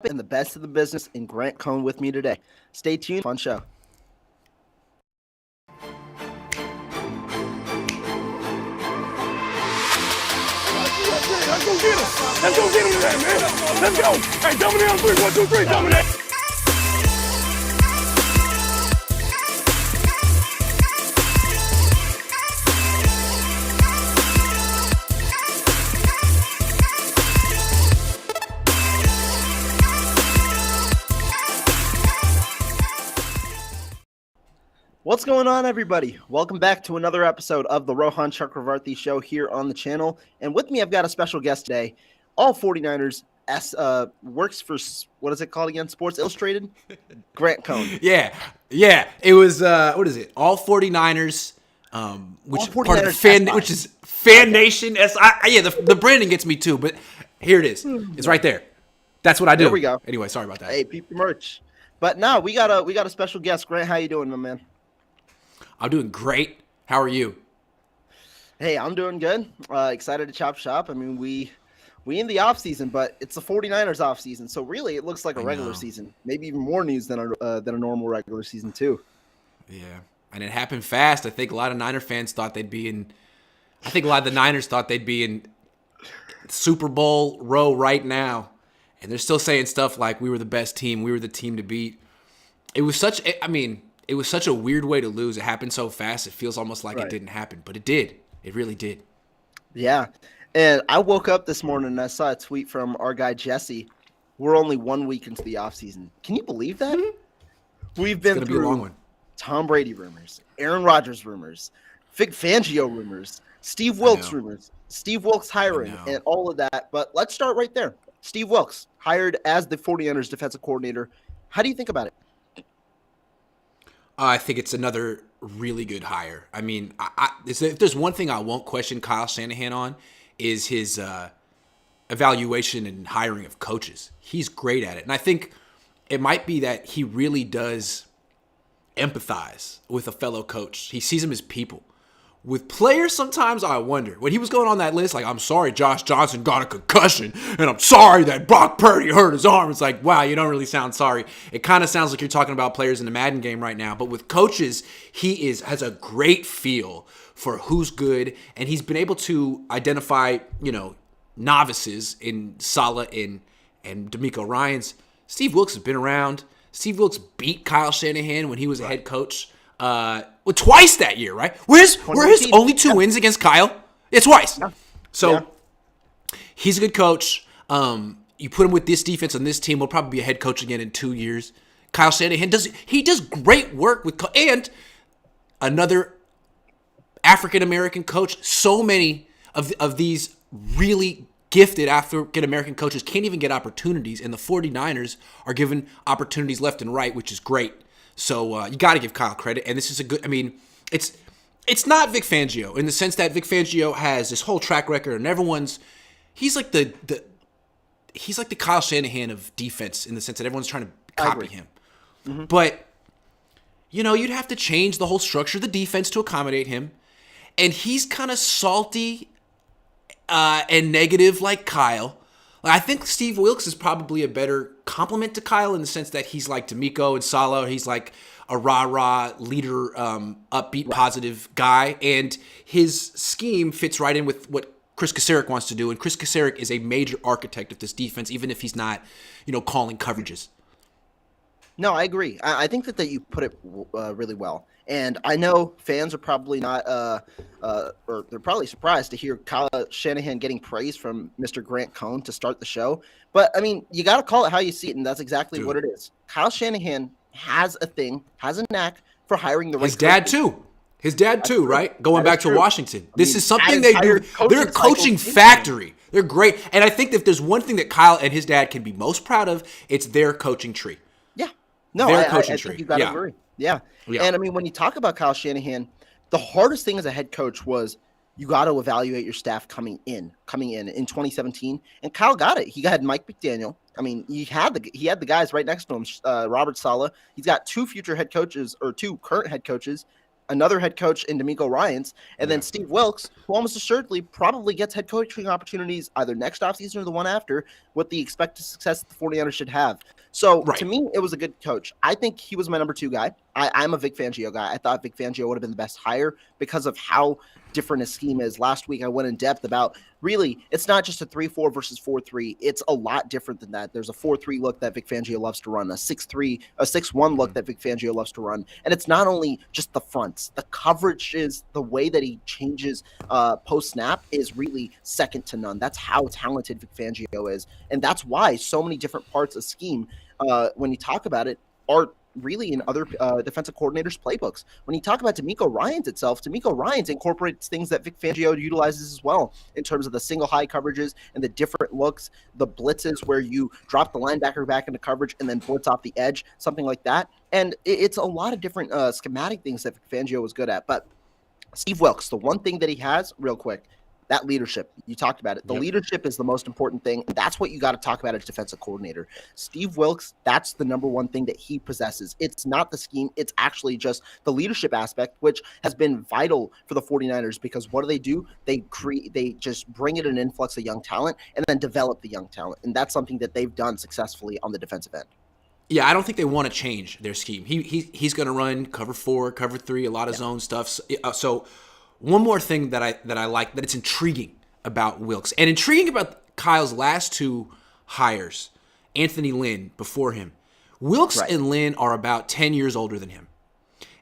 and the best of the business in Grant Cohn with me today. Stay tuned. Fun show. Let's go get him. Let's go get him today, man. Let's go. Hey, dominate on three. 1, 2, 3. Dominate. What's going on, everybody? Welcome back to another episode of the Rohan Chakravarthi show here on the channel. And with me, I've got a special guest today. All 49ers works for, what is it called again? Sports Illustrated? Grant Cohn. Yeah. It was, what is it? All 49ers, which is part of the fan, which is Fan Nation. The branding gets me too, but here it is. It's right there. That's what I do. There we go. Anyway, sorry about that. Hey, peep the merch. But no, we got a special guest. Grant, how you doing, my man? I'm doing great. How are you? Hey, I'm doing good. Excited to chop shop. I mean, we in the off season, but it's the 49ers off season, so really it looks like a regular season. Maybe even more news than a normal regular season too. Yeah, and it happened fast. I think a lot of Niner fans thought they'd be in. I think a lot of the Niners thought they'd be in Super Bowl row right now, and they're still saying stuff like we were the best team, we were the team to beat. It was such. It was such a weird way to lose. It happened so fast. It feels almost like It didn't happen, but it did. It really did. Yeah. And I woke up this morning and I saw a tweet from our guy Jesse. We're only 1 week into the offseason. Can you believe that? Mm-hmm. We've been through be a long one. Tom Brady rumors, Aaron Rodgers rumors, Vic Fangio rumors, Steve Wilkes rumors, Steve Wilkes hiring, and all of that. But let's start right there. Steve Wilkes, hired as the 49ers defensive coordinator. How do you think about it? I think it's another really good hire. I mean, if there's one thing I won't question Kyle Shanahan on, is his evaluation and hiring of coaches. He's great at it. And I think it might be that he really does empathize with a fellow coach. He sees them as people. With players, sometimes I wonder. When he was going on that list, like, I'm sorry Josh Johnson got a concussion, and I'm sorry that Brock Purdy hurt his arm. It's like, wow, you don't really sound sorry. It kind of sounds like you're talking about players in the Madden game right now. But with coaches, he has a great feel for who's good, and he's been able to identify, novices in Saleh and DeMeco Ryans. Steve Wilkes has been around. Steve Wilkes beat Kyle Shanahan when he was a head coach. Twice that year, right? Were his only 2 wins against Kyle? It's twice. Yeah. So he's a good coach. You put him with this defense on this team, will probably be a head coach again in 2 years. Kyle Shanahan does great work with and another African American coach. So many of these really gifted African American coaches can't even get opportunities, and the 49ers are given opportunities left and right, which is great. So you got to give Kyle credit, and this is a good. I mean, it's not Vic Fangio in the sense that Vic Fangio has this whole track record, and he's like the Kyle Shanahan of defense in the sense that everyone's trying to copy him. Mm-hmm. But you'd have to change the whole structure of the defense to accommodate him, and he's kind of salty and negative like Kyle. I think Steve Wilkes is probably a better compliment to Kyle in the sense that he's like DeMeco and Saleh. He's like a rah-rah leader, upbeat, positive guy. And his scheme fits right in with what Chris Kasarik wants to do. And Chris Kasarik is a major architect of this defense, even if he's not, calling coverages. No, I agree. I think that you put it really well. And I know fans are probably not, or they're probably surprised to hear Kyle Shanahan getting praise from Mr. Grant Cohn to start the show. But, I mean, you got to call it how you see it, and that's exactly what it is. Kyle Shanahan has a knack for hiring the right His dad, too, right? Going back to Washington. This is something they do. They're a coaching factory. They're great. And I think if there's one thing that Kyle and his dad can be most proud of, it's their coaching tree. Yeah. No, I think you got to agree. Yeah. And I mean, when you talk about Kyle Shanahan, the hardest thing as a head coach was you got to evaluate your staff coming in in 2017. And Kyle got it. He had Mike McDaniel. I mean, he had the guys right next to him, Robert Saleh. He's got 2 future head coaches or 2 current head coaches another head coach in D'Amico Ryans, and then Steve Wilkes, who almost assuredly probably gets head coaching opportunities either next offseason or the one after, with the expected success the 49ers should have. So to me, it was a good coach. I think he was my number 2 guy. I'm a Vic Fangio guy. I thought Vic Fangio would have been the best hire because of how different his scheme is. Last week, I went in depth about really, it's not just a 3-4 versus 4-3. It's a lot different than that. There's a 4-3 look that Vic Fangio loves to run, a 6-1 look that Vic Fangio loves to run. And it's not only just the fronts. The coverage is the way that he changes post-snap is really second to none. That's how talented Vic Fangio is. And that's why so many different parts of scheme, when you talk about it, are really in other defensive coordinators' playbooks. When you talk about D'Amico Ryans itself, D'Amico Ryans incorporates things that Vic Fangio utilizes as well in terms of the single high coverages and the different looks, the blitzes where you drop the linebacker back into coverage and then blitz off the edge, something like that. And it's a lot of different schematic things that Vic Fangio was good at. But Steve Wilkes, the one thing that he has, real quick, that leadership. You talked about it. The leadership is the most important thing. And that's what you got to talk about as defensive coordinator. Steve Wilkes, that's the number one thing that he possesses. It's not the scheme. It's actually just the leadership aspect, which has been vital for the 49ers because what do? They just bring in an influx of young talent and then develop the young talent. And that's something that they've done successfully on the defensive end. Yeah, I don't think they want to change their scheme. He's going to run cover 4, cover 3, a lot of zone stuff. So one more thing that I like, that it's intriguing about Wilkes and intriguing about Kyle's last 2 hires, Anthony Lynn before him. Wilkes and Lynn are about 10 years older than him.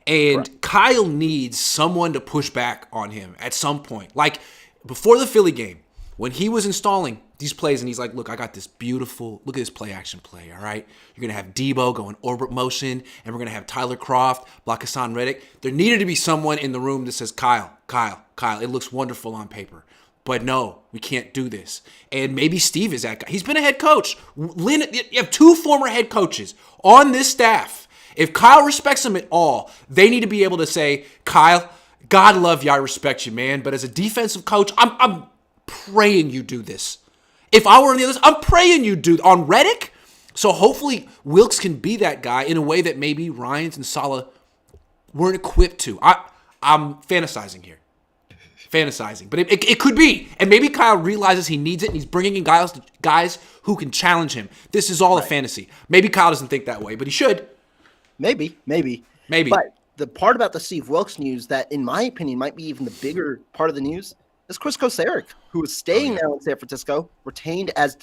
And Kyle needs someone to push back on him at some point. Like before the Philly game, when he was installing these plays and he's like, look, I got this beautiful, look at this play action play, all right? You're going to have Debo going orbit motion, and we're going to have Tyler Kroft block Hassan Reddick. There needed to be someone in the room that says, Kyle, it looks wonderful on paper. But no, we can't do this. And maybe Steve is that guy. He's been a head coach. Lynn, you have 2 former head coaches on this staff. If Kyle respects him at all, they need to be able to say, Kyle, God love you, I respect you, man. But as a defensive coach, I'm praying you do this. If I were on the others, I'm praying you do on Reddick. So hopefully Wilkes can be that guy in a way that maybe Ryans and Saleh weren't equipped to. I'm fantasizing here. But it could be. And maybe Kyle realizes he needs it and he's bringing in guys who can challenge him. This is all a fantasy. Maybe Kyle doesn't think that way, but he should. Maybe. But the part about the Steve Wilkes news that, in my opinion, might be even the bigger part of the news is Chris Kocurek, who is staying now in San Francisco, retained as,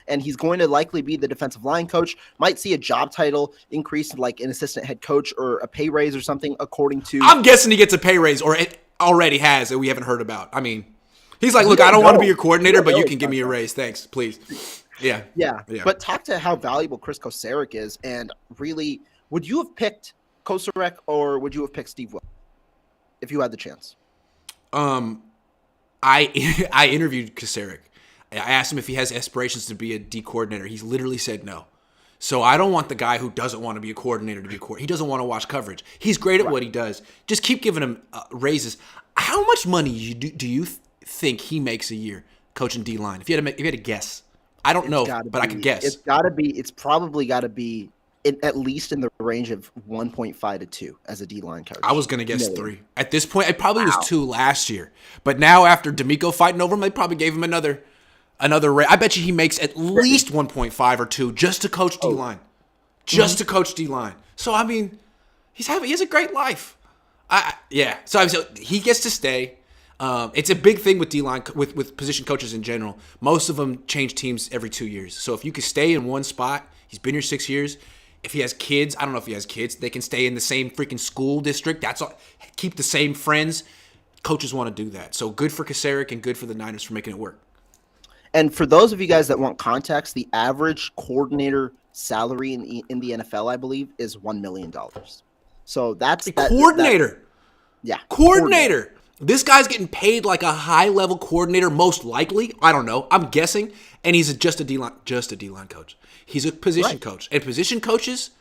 and he's going to likely be the defensive line coach. Might see a job title increase, like an assistant head coach or a pay raise or something, according to. I'm guessing he gets a pay raise, or it already has that we haven't heard about. I mean, he's like, look, I don't want to be your coordinator, but you can give me a raise, thanks, please. Yeah. But talk to how valuable Chris Kocurek is, and really, would you have picked Kocurek or would you have picked Steve Wilkes if you had the chance? I interviewed Kocurek. I asked him if he has aspirations to be a D coordinator. He's literally said no. So I don't want the guy who doesn't want to be a coordinator to be a coordinator. He doesn't want to watch coverage. He's great at what he does. Just keep giving him raises. How much money do you think he makes a year coaching D-line? If you had to guess. I don't know, but I could guess. It's probably got to be at least in the range of 1.5 to 2 as a D-line coach. I was going to guess 3. At this point, it probably was 2 last year. But now after D'Amico fighting over him, they probably gave him another rate. I bet you he makes at least 1.5 or 2 just to coach D-line. To coach D-line. So, I mean, he has a great life. So he gets to stay. It's a big thing with D-line, with position coaches in general. Most of them change teams every 2 years. So if you could stay in one spot, he's been here 6 years. If he has kids, I don't know if he has kids, they can stay in the same freaking school district. That's all. Keep the same friends. Coaches want to do that. So good for Kocurek and good for the Niners for making it work. And for those of you guys that want context, the average coordinator salary in the NFL, I believe, is $1 million. So that's coordinator. Coordinator. This guy's getting paid like a high-level coordinator, most likely. I don't know. I'm guessing. And he's just a D-line coach. He's a position coach. And position coaches,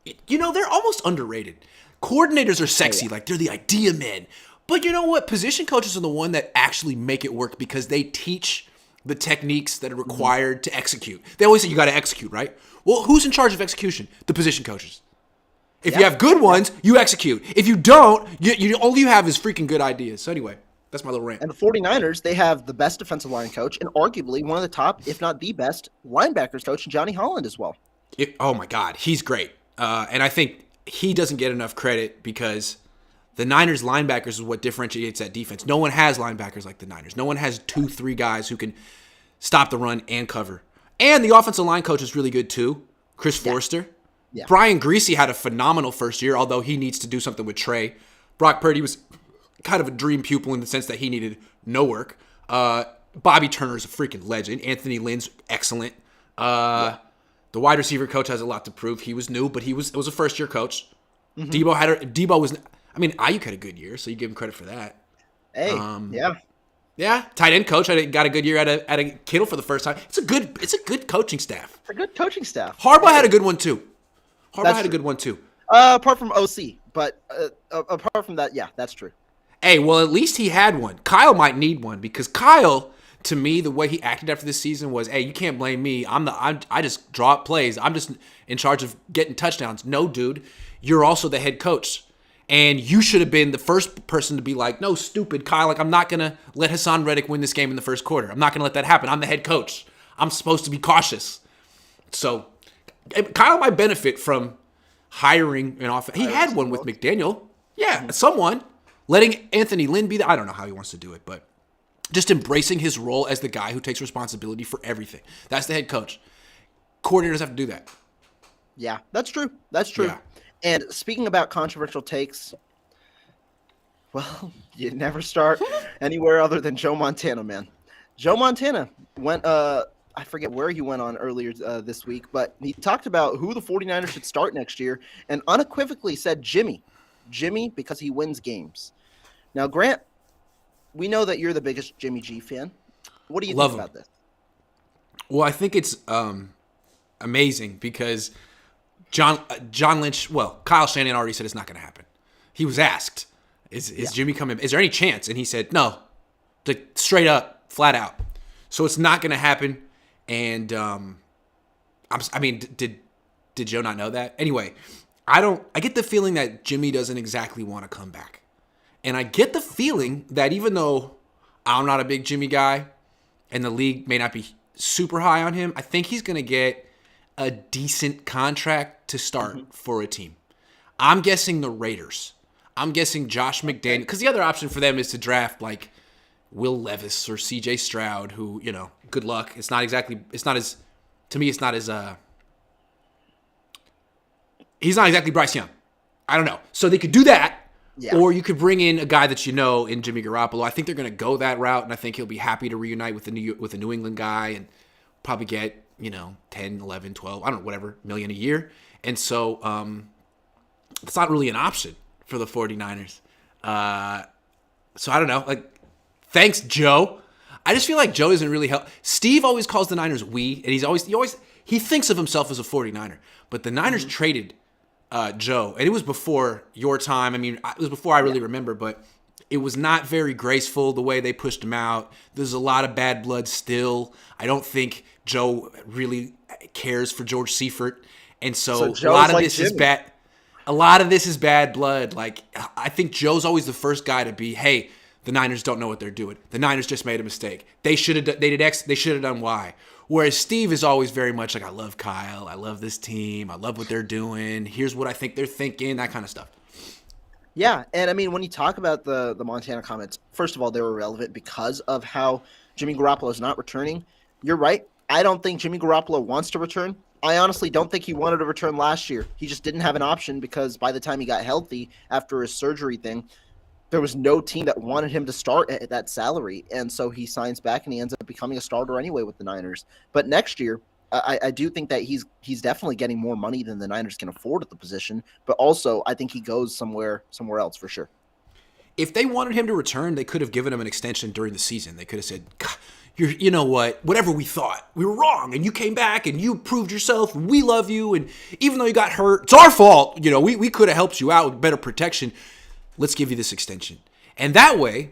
they're almost underrated. Coordinators are sexy. Like, they're the idea men. But you know what? Position coaches are the one that actually make it work because they teach the techniques that are required to execute. They always say you got to execute, right? Well, who's in charge of execution? The position coaches. If you have good ones, you execute. If you don't, all you have is freaking good ideas. So anyway, that's my little rant. And the 49ers, they have the best defensive line coach and arguably one of the top, if not the best, linebackers coach, Johnny Holland as well. Oh, my God. He's great. And I think he doesn't get enough credit because the Niners linebackers is what differentiates that defense. No one has linebackers like the Niners. No one has 2-3 guys who can stop the run and cover. And the offensive line coach is really good too, Chris Forrester. Yeah. Brian Greasy had a phenomenal first year, although he needs to do something with Trey. Brock Purdy was kind of a dream pupil in the sense that he needed no work. Bobby Turner's a freaking legend. Anthony Lynn's excellent. The wide receiver coach has a lot to prove. He was new, but it was a first-year coach. Mm-hmm. Aiyuk had a good year, so you give him credit for that. Hey, yeah. Yeah, tight end coach got a good year at a Kittle for the first time. It's a good coaching staff. It's a good coaching staff. Harbaugh had a good one too. A good one too. Apart from OC, but apart from that, yeah, that's true. Hey, well, at least he had one. Kyle might need one because Kyle, to me, the way he acted after this season was, hey, you can't blame me. I just draw up plays. I'm just in charge of getting touchdowns. No, dude, you're also the head coach. And you should have been the first person to be like, no, stupid, Kyle. Like, I'm not going to let Hassan Reddick win this game in the first quarter. I'm not going to let that happen. I'm the head coach. I'm supposed to be cautious. So, Kyle might benefit from hiring an offense. He had one with McDaniel. Yeah, someone. Letting Anthony Lynn be I don't know how he wants to do it, but just embracing his role as the guy who takes responsibility for everything. That's the head coach. Coordinators have to do that. Yeah, that's true. That's true. Yeah. And speaking about controversial takes, well, you never start anywhere other than Joe Montana, man. Joe Montana went, I forget where he went on earlier this week, but he talked about who the 49ers should start next year and unequivocally said Jimmy, because he wins games. Now, Grant, we know that you're the biggest Jimmy G fan. What do you think about this? Well, I think it's amazing because John Lynch, Kyle Shanahan already said it's not going to happen. He was asked, is Jimmy coming? Is there any chance? And he said, no, like straight up, flat out. So it's not going to happen. And did Joe not know that? Anyway, I get the feeling that Jimmy doesn't exactly want to come back. And I get the feeling that even though I'm not a big Jimmy guy and the league may not be super high on him, I think he's going to get a decent contract to start for a team. I'm guessing the Raiders. I'm guessing Josh McDaniel, because the other option for them is to draft like Will Levis or CJ Stroud, who, good luck. It's not as he's not exactly Bryce Young. I don't know. So they could do that. Yeah. Or you could bring in a guy that in Jimmy Garoppolo. I think they're going to go that route, and I think he'll be happy to reunite with a New England guy and probably get 10, 11, 12, I don't know, whatever, million a year. And so it's not really an option for the 49ers. So I don't know. Like, thanks, Joe. I just feel like Joe isn't really help. Steve always calls the Niners we, and he thinks of himself as a 49er. But the Niners traded Joe, and it was before your time. I mean, it was before I really remember, but it was not very graceful the way they pushed him out. There's a lot of bad blood still. I don't think Joe really cares for George Seifert, and so a lot of this is bad. A lot of this is bad blood. Like, I think Joe's always the first guy to be, hey, the Niners don't know what they're doing. The Niners just made a mistake. They did X. They should have done Y. Whereas Steve is always very much like, I love Kyle. I love this team. I love what they're doing. Here's what I think they're thinking. That kind of stuff. Yeah, and I mean, when you talk about the Montana comments, first of all, they were relevant because of how Jimmy Garoppolo is not returning. You're right. I don't think Jimmy Garoppolo wants to return. I honestly don't think he wanted to return last year. He just didn't have an option because by the time he got healthy after his surgery thing, there was no team that wanted him to start at that salary. And so he signs back and he ends up becoming a starter anyway with the Niners. But next year, I do think that he's definitely getting more money than the Niners can afford at the position. But also, I think he goes somewhere else for sure. If they wanted him to return, they could have given him an extension during the season. They could have said, you know what, whatever we thought, we were wrong. And you came back and you proved yourself. We love you. And even though you got hurt, it's our fault. We could have helped you out with better protection. Let's give you this extension. And that way,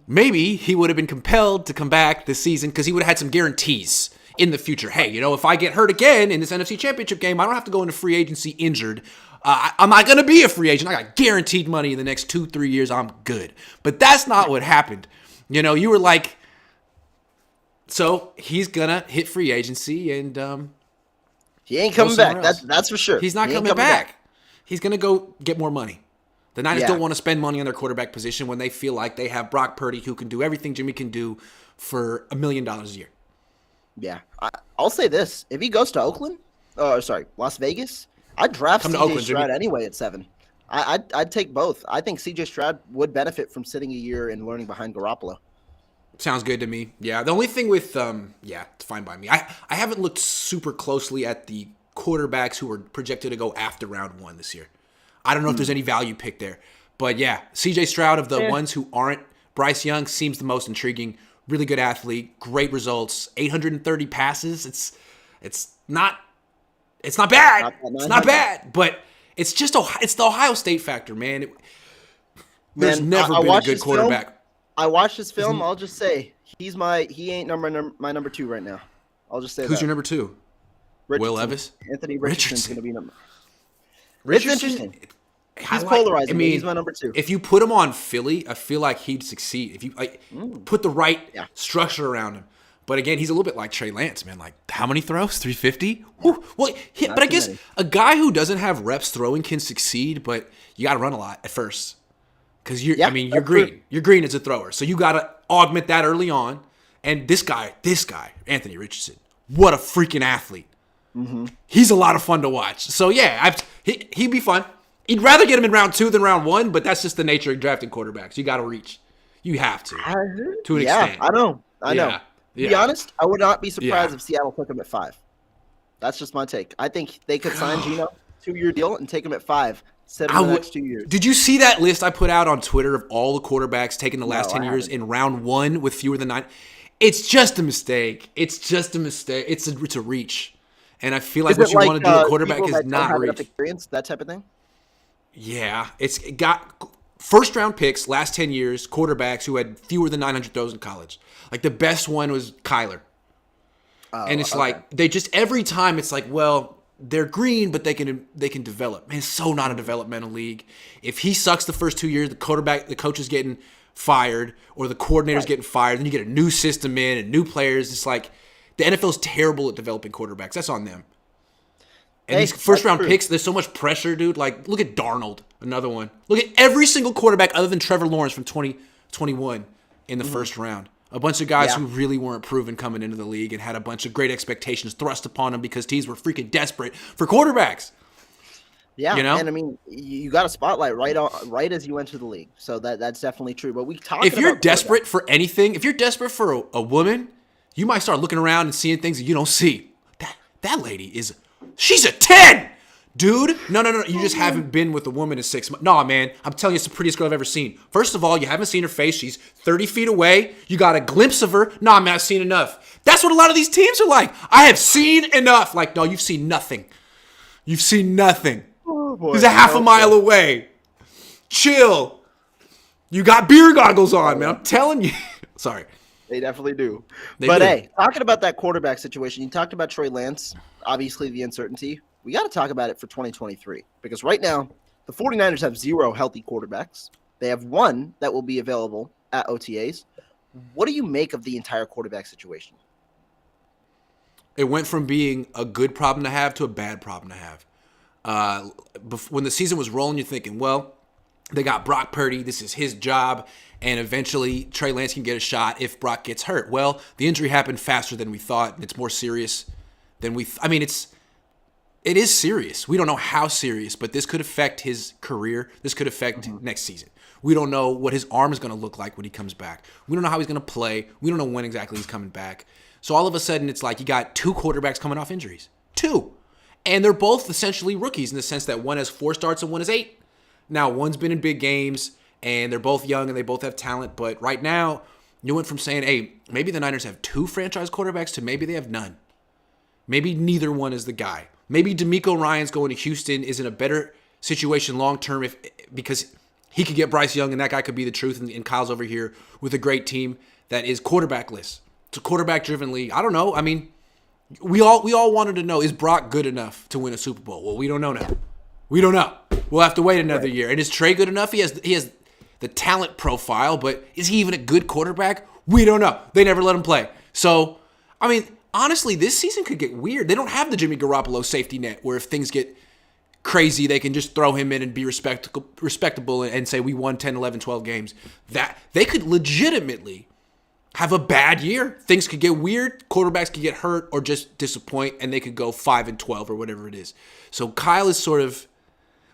maybe he would have been compelled to come back this season because he would have had some guarantees in the future. Hey, if I get hurt again in this NFC Championship game, I don't have to go into free agency injured. I'm not going to be a free agent. I got guaranteed money in the next 2-3 years. I'm good. But that's not what happened. You know, you were like, so he's going to hit free agency and he ain't coming back. That's for sure. He's not coming back. He's going to go get more money. The Niners don't want to spend money on their quarterback position when they feel like they have Brock Purdy who can do everything Jimmy can do for $1 million a year. Yeah. I'll say this. If he goes to Las Vegas, I'd draft CJ Stroud anyway at 7. I'd take both. I think CJ Stroud would benefit from sitting a year and learning behind Garoppolo. Sounds good to me. Yeah, the only thing with, it's fine by me. I haven't looked super closely at the quarterbacks who are projected to go after round 1 this year. I don't know if there's any value pick there. But yeah, CJ Stroud of the ones who aren't Bryce Young seems the most intriguing. Really good athlete, great results, 830 passes. It's not bad. It's not bad, but it's just it's the Ohio State factor, man. There's never been a good quarterback. I watched his film. I'll just say he ain't my number 2 right now. I'll just say who's your number 2? Will Levis? Anthony Richardson's going to be number. Richardson, it's interesting. He's polarizing. I mean, he's my number 2. If you put him on Philly, I feel like he'd succeed. If you put the right structure around him. But again, he's a little bit like Trey Lance, man. Like, how many throws? 350? Well, but I guess a guy who doesn't have reps throwing can succeed, but you got to run a lot at first. Because you're green. True. You're green as a thrower. So you got to augment that early on. And this guy, Anthony Richardson, what a freaking athlete. Mm-hmm. He's a lot of fun to watch. So, yeah, he'd be fun. You'd rather get him in round 2 than round 1, but that's just the nature of drafting quarterbacks. You got to reach. You have to an extent. I know. To be honest, I would not be surprised if Seattle took him at 5. That's just my take. I think they could sign Geno, 2-year deal, and take him at 5. Set him the next 2 years. Did you see that list I put out on Twitter of all the quarterbacks taken the last 10 years in round 1 with fewer than 9? It's just a mistake. It's a reach. And I feel like what you want to do, a quarterback is not reach. Experience, that type of thing? Yeah. It got first-round picks last 10 years, quarterbacks who had fewer than 900 throws in college. Like, the best one was Kyler. And it's like, they just, every time it's like, well, they're green, but they can develop. Man, it's so not a developmental league. If he sucks the first 2 years, the coach is getting fired, or the coordinator's getting fired, then you get a new system in and new players. It's like, the NFL's terrible at developing quarterbacks. That's on them. And these first-round picks, there's so much pressure, dude. Like, look at Darnold, another one. Look at every single quarterback other than Trevor Lawrence from 2021 in the first round. A bunch of guys who really weren't proven coming into the league and had a bunch of great expectations thrust upon them because teams were freaking desperate for quarterbacks. Yeah, you know? And I mean, you got a spotlight right as you enter the league, so that's definitely true. But if you're desperate for anything, if you're desperate for a woman, you might start looking around and seeing things that you don't see. That lady she's a 10, dude. No. You just haven't been with a woman in 6 months. No, man. I'm telling you, it's the prettiest girl I've ever seen. First of all, you haven't seen her face. She's 30 feet away. You got a glimpse of her. No, man, I've seen enough. That's what a lot of these teams are like. I have seen enough. Like, no, you've seen nothing. You've seen nothing. Oh, boy. He's a half a mile away. Chill. You got beer goggles on, man. I'm telling you. Sorry. They definitely do. Hey, talking about that quarterback situation, you talked about Trey Lance, obviously the uncertainty. We got to talk about it for 2023 because right now the 49ers have 0 healthy quarterbacks. They have 1 that will be available at OTAs. What do you make of the entire quarterback situation? It went from being a good problem to have to a bad problem to have. When the season was rolling, you're thinking, well, they got Brock Purdy. This is his job. And eventually Trey Lance can get a shot if Brock gets hurt. Well, the injury happened faster than we thought. And it's more serious than it is serious. We don't know how serious, but this could affect his career. This could affect next season. We don't know what his arm is going to look like when he comes back. We don't know how he's going to play. We don't know when exactly he's coming back. So all of a sudden, it's like you got 2 quarterbacks coming off injuries. 2. And they're both essentially rookies in the sense that one has 4 starts and one has 8. Now, one's been in big games, and they're both young and they both have talent. But right now, you went from saying, hey, maybe the Niners have 2 franchise quarterbacks to maybe they have none. Maybe neither one is the guy. Maybe DeMeco Ryans going to Houston is in a better situation long-term because he could get Bryce Young, and that guy could be the truth. And Kyle's over here with a great team that is quarterbackless. It's a quarterback-driven league. I don't know. I mean, we all wanted to know, is Brock good enough to win a Super Bowl? Well, we don't know now. We don't know. We'll have to wait another year. And is Trey good enough? He has the talent profile, but is he even a good quarterback? We don't know. They never let him play. So, I mean, honestly, this season could get weird. They don't have the Jimmy Garoppolo safety net where if things get crazy, they can just throw him in and be respectable and say we won 10, 11, 12 games. That they could legitimately have a bad year. Things could get weird. Quarterbacks could get hurt or just disappoint, and they could go 5-12 or whatever it is. So Kyle is sort of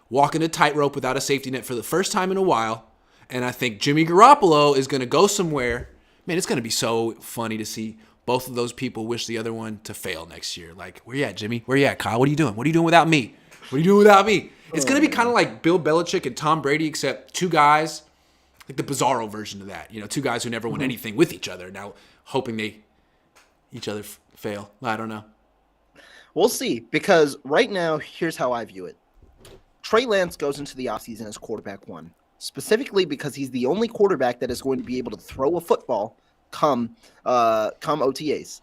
walking a tightrope without a safety net for the first time in a while. And I think Jimmy Garoppolo is going to go somewhere. Man, it's going to be so funny to see both of those people wish the other one to fail next year. Like, where you at, Jimmy? Where you at, Kyle? What are you doing? What are you doing without me? What are you doing without me? It's going to be kind of like Bill Belichick and Tom Brady, except two guys, like the bizarro version of that. You know, two guys who never won anything with each other, now hoping they each other fail. I don't know. We'll see, because right now, here's how I view it. Trey Lance goes into the offseason as quarterback one, specifically because he's the only quarterback that is going to be able to throw a football come OTAs.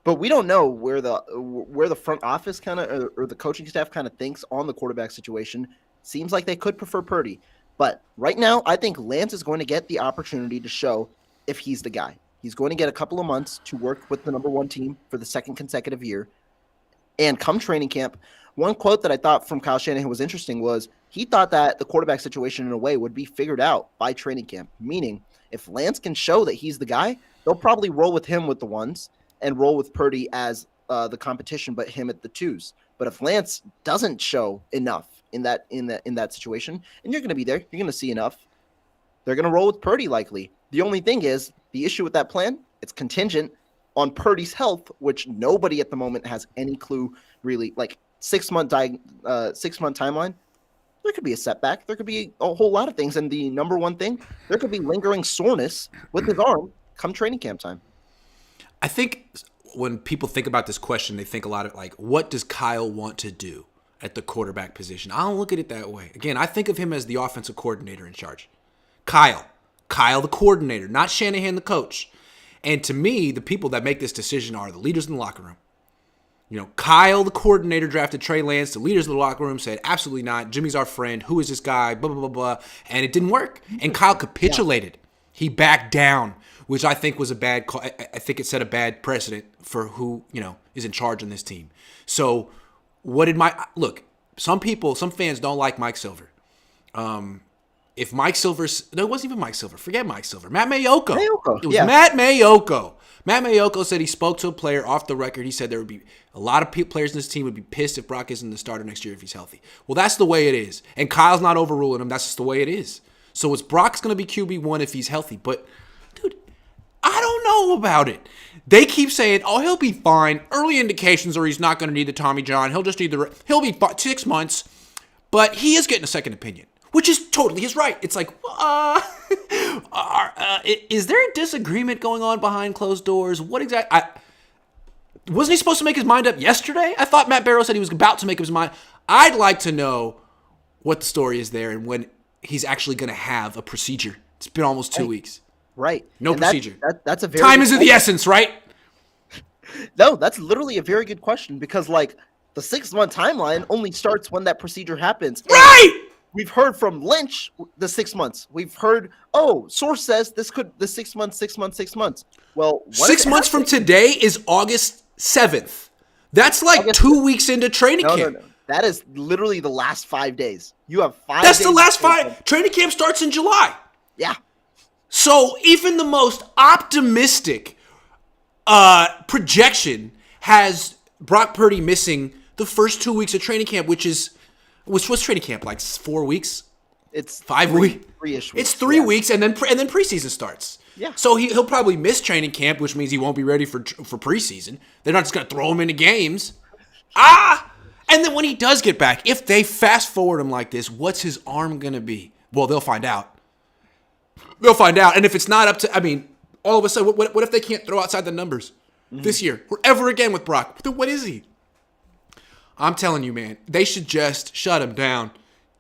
But we don't know where the front office kind of or the coaching staff kind of thinks on the quarterback situation. Seems like they could prefer Purdy. But right now, I think Lance is going to get the opportunity to show if he's the guy. He's going to get a couple of months to work with the number one team for the second consecutive year. And come training camp, one quote that I thought from Kyle Shanahan was interesting was he thought that the quarterback situation in a way would be figured out by training camp, meaning if Lance can show that he's the guy, they'll probably roll with him with the ones and roll with Purdy as the competition, but him at the twos. But if Lance doesn't show enough in that situation, and you're going to be there, you're going to see enough, they're going to roll with Purdy likely. The only thing is the issue with that plan, it's contingent on Purdy's health, which nobody at the moment has any clue really. Like 6-month timeline, there could be a setback. There could be a whole lot of things. And the number one thing, there could be lingering soreness with his arm come training camp time. I think when people think about this question, they think a lot of like, what does Kyle want to do at the quarterback position? I don't look at it that way. Again, I think of him as the offensive coordinator in charge. Kyle the coordinator, not Shanahan the coach. And to me, the people that make this decision are the leaders in the locker room. You know, Kyle, the coordinator, drafted Trey Lance. The leaders of the locker room said, absolutely not. Jimmy's our friend. Who is this guy? Blah, blah, blah, blah. And it didn't work. And Kyle capitulated. Yeah. He backed down, which I think was a bad call. I think it set a bad precedent for who, you know, is in charge on this team. So look, some fans don't like Mike Silver. If Mike Silver's, no, it wasn't even Mike Silver. Forget Mike Silver. Matt Mayoko. It was Matt Mayoko. Matt Mayoko said he spoke to a player off the record. He said there would be a lot of players in this team would be pissed if Brock isn't the starter next year if he's healthy. Well, that's the way it is. And Kyle's not overruling him. That's just the way it is. So it's Brock's going to be QB1 if he's healthy. But, dude, I don't know about it. They keep saying, oh, he'll be fine. Early indications are he's not going to need the Tommy John. He'll just need he'll be 6 months. But he is getting a second opinion, which is totally his right. It's like, is there a disagreement going on behind closed doors? What exactly? Wasn't he supposed to make his mind up yesterday? I thought Matt Barrow said he was about to make up his mind. I'd like to know what the story is there and when he's actually going to have a procedure. It's been almost 2 weeks. Right. No procedure. That's a very time is of the essence, right? No, that's literally a very good question because, like, the 6-month timeline only starts when that procedure happens. Right! We've heard from Lynch the 6 months. We've heard, source says the 6 months, 6 months, 6 months. Well, 6 months from today is August 7th. That's like 2 weeks into training camp. No. That is literally the last 5 days. You have 5 days. That's the last 5. Training camp starts in July. Yeah. So even the most optimistic projection has Brock Purdy missing the first 2 weeks of training camp, which was training camp, like 4 weeks? It's 5 weeks. 3-ish weeks. It's 3 weeks, and then preseason starts. Yeah. So he'll probably miss training camp, which means he won't be ready for preseason. They're not just going to throw him into games. And then when he does get back, if they fast forward him like this, what's his arm going to be? Well, they'll find out. And if it's not up to, all of a sudden, what if they can't throw outside the numbers this year or ever again with Brock? Then what is he? I'm telling you, man, they should just shut him down.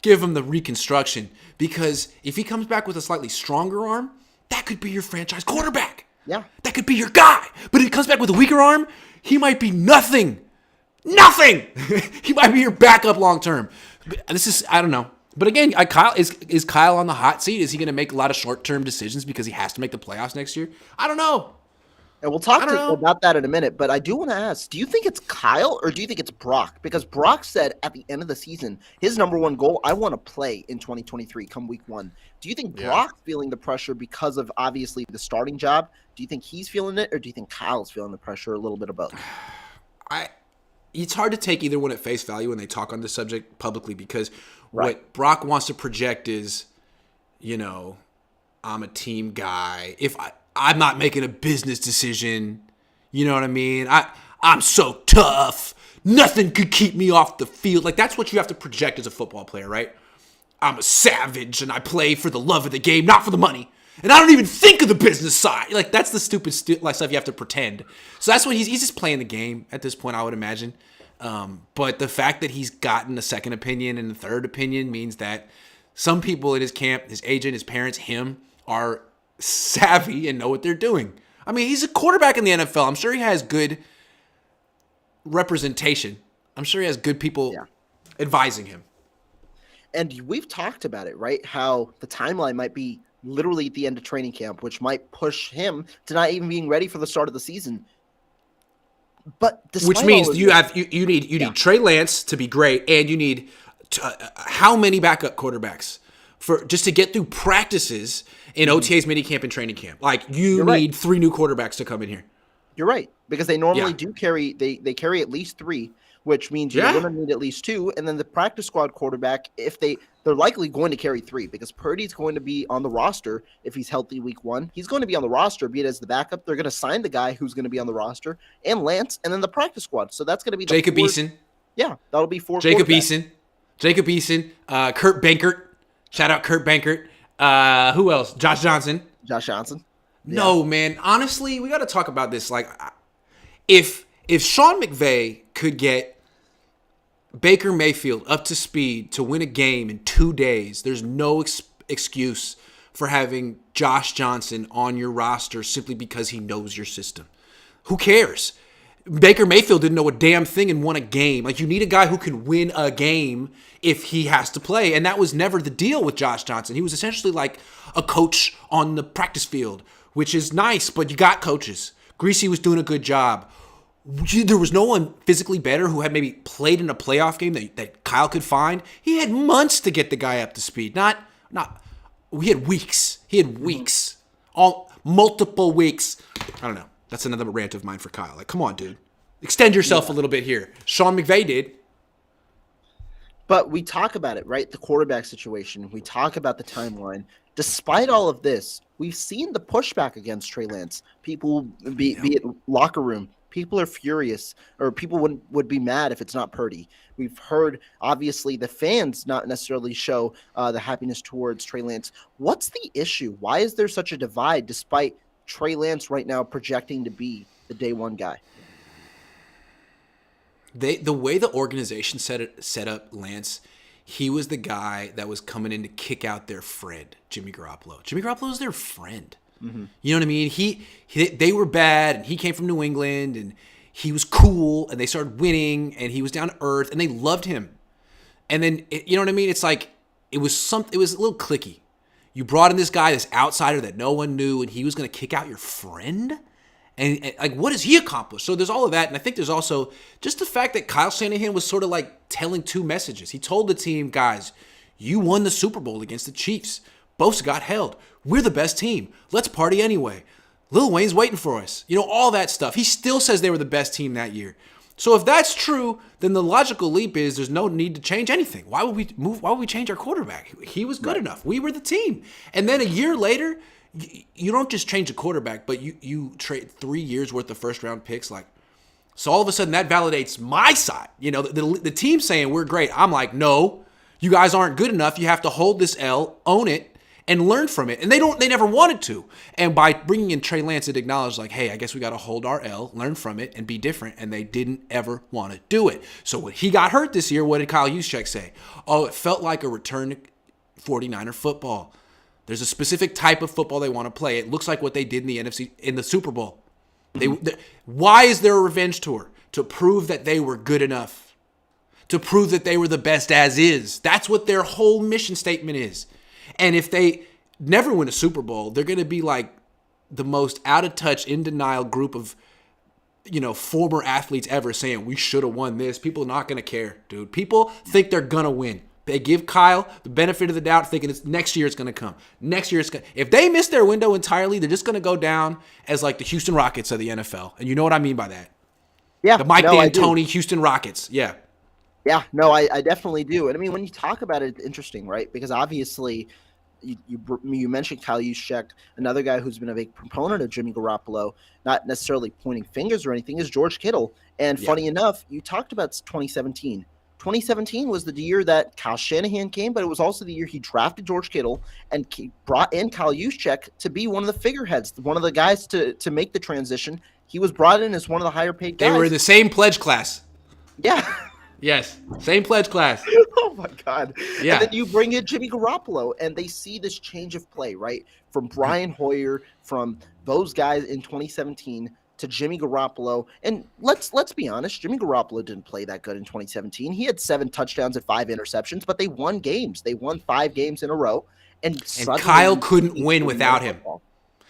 Give him the reconstruction. Because if he comes back with a slightly stronger arm, that could be your franchise quarterback. Yeah. That could be your guy. But if he comes back with a weaker arm, he might be nothing. Nothing! He might be your backup long term. This is, I don't know. But again, Kyle is Kyle on the hot seat? Is he going to make a lot of short-term decisions because he has to make the playoffs next year? I don't know. And we'll talk about that in a minute, but I do want to ask, do you think it's Kyle or do you think it's Brock? Because Brock said at the end of the season, his number one goal, I want to play in 2023 come week 1. Do you think Brock's feeling the pressure because of obviously the starting job? Do you think he's feeling it or do you think Kyle's feeling the pressure, a little bit of both? It's hard to take either one at face value when they talk on this subject publicly because what Brock wants to project is, I'm a team guy. If I'm not making a business decision, you know what I mean? I'm so tough. Nothing could keep me off the field. Like, that's what you have to project as a football player, right? I'm a savage and I play for the love of the game, not for the money. And I don't even think of the business side. Like, that's the stupid stuff you have to pretend. So that's what he's just playing the game at this point, I would imagine. But the fact that he's gotten a second opinion and a third opinion means that some people in his camp, his agent, his parents, him, are savvy and know what they're doing. I mean, he's a quarterback in the NFL. I'm sure he has good representation. I'm sure he has good people advising him. And we've talked about it, right? How the timeline might be literally at the end of training camp, which might push him to not even being ready for the start of the season. But which means you need Trey Lance to be great, and you need how many backup quarterbacks for just to get through practices in OTAs, minicamp, and training camp. Like, you need 3 new quarterbacks to come in here. You're right, because they normally do carry they carry at least 3, which means you're going to need at least 2, and then the practice squad quarterback, if they're likely going to carry 3 because Purdy's going to be on the roster if he's healthy week 1. He's going to be on the roster, be it as the backup. They're going to sign the guy who's going to be on the roster, and Lance, and then the practice squad. So that's going to be Jacob Eason. Yeah, that'll be 4. Jacob Eason, Kurt Bankert. Shout out Kurt Bankert. Who else? Josh Johnson. No, man. Honestly, we got to talk about this. Like, if Sean McVay could get Baker Mayfield up to speed to win a game in 2 days, there's no excuse for having Josh Johnson on your roster simply because he knows your system. Who cares? Baker Mayfield didn't know a damn thing and won a game. Like, you need a guy who can win a game if he has to play. And that was never the deal with Josh Johnson. He was essentially like a coach on the practice field, which is nice, but you got coaches. Greasy was doing a good job. There was no one physically better who had maybe played in a playoff game that Kyle could find. He had months to get the guy up to speed. We had weeks. He had weeks. Multiple weeks. I don't know. That's another rant of mine for Kyle. Like, come on, dude. Extend yourself a little bit here. Sean McVay did. But we talk about it, right? The quarterback situation. We talk about the timeline. Despite all of this, we've seen the pushback against Trey Lance. People, be it locker room, people are furious, or people would be mad if it's not Purdy. We've heard, obviously, the fans not necessarily show the happiness towards Trey Lance. What's the issue? Why is there such a divide despite Trey Lance right now projecting to be the day one guy? The way the organization set up Lance, he was the guy that was coming in to kick out their friend, Jimmy Garoppolo. Jimmy Garoppolo was their friend. Mm-hmm. You know what I mean? They were bad, and he came from New England, and he was cool, and they started winning, and he was down to earth, and they loved him. And then, you know what I mean? It's like, it was a little cliquey. You brought in this guy, this outsider that no one knew, and he was going to kick out your friend? And like, what has he accomplished? So there's all of that, and I think there's also just the fact that Kyle Shanahan was sort of like telling 2 messages. He told the team, guys, you won the Super Bowl against the Chiefs. Bosa got held. We're the best team. Let's party anyway. Lil Wayne's waiting for us. You know, all that stuff. He still says they were the best team that year. So if that's true, then the logical leap is there's no need to change anything. Why would we move? Why would we change our quarterback? He was good enough. We were the team. And then a year later, you don't just change a quarterback, but you trade 3 years worth of first round picks. Like, so all of a sudden that validates my side. You know, the team saying we're great. I'm like, no, you guys aren't good enough. You have to hold this L, own it, and learn from it. And they never wanted to. And by bringing in Trey Lance, it acknowledged like, hey, I guess we got to hold our L, learn from it, and be different. And they didn't ever want to do it. So when he got hurt this year, what did Kyle Juszczyk say? Oh, it felt like a return to 49er football. There's a specific type of football they want to play. It looks like what they did in the NFC in the Super Bowl. Why is there a revenge tour? To prove that they were good enough. to prove that they were the best as is. That's what their whole mission statement is. And if they never win a Super Bowl, they're going to be like the most out of touch, in denial group of, former athletes ever saying we should have won this. People are not going to care, dude. People think they're going to win. They give Kyle the benefit of the doubt, thinking it's next year it's going to come. Next year it's going to. If they miss their window entirely, they're just going to go down as like the Houston Rockets of the NFL. And you know what I mean by that? Yeah. The Mike D'Antoni Houston Rockets. Yeah. Yeah, no, I definitely do. And I mean, when you talk about it, it's interesting, right? Because obviously you mentioned Kyle Juszczyk, another guy who's been a big proponent of Jimmy Garoppolo, not necessarily pointing fingers or anything, is George Kittle. And funny enough, you talked about 2017. 2017 was the year that Kyle Shanahan came, but it was also the year he drafted George Kittle and brought in Kyle Juszczyk to be one of the figureheads, one of the guys to make the transition. He was brought in as one of the higher paid guys. They were in the same pledge class. Yeah. Yes, same pledge class. Oh, my God. Yeah. And then you bring in Jimmy Garoppolo, and they see this change of play, right? From Brian Hoyer, from those guys in 2017 to Jimmy Garoppolo. And let's be honest, Jimmy Garoppolo didn't play that good in 2017. He had 7 touchdowns and 5 interceptions, but they won games. They won 5 games in a row. And Kyle couldn't win without him.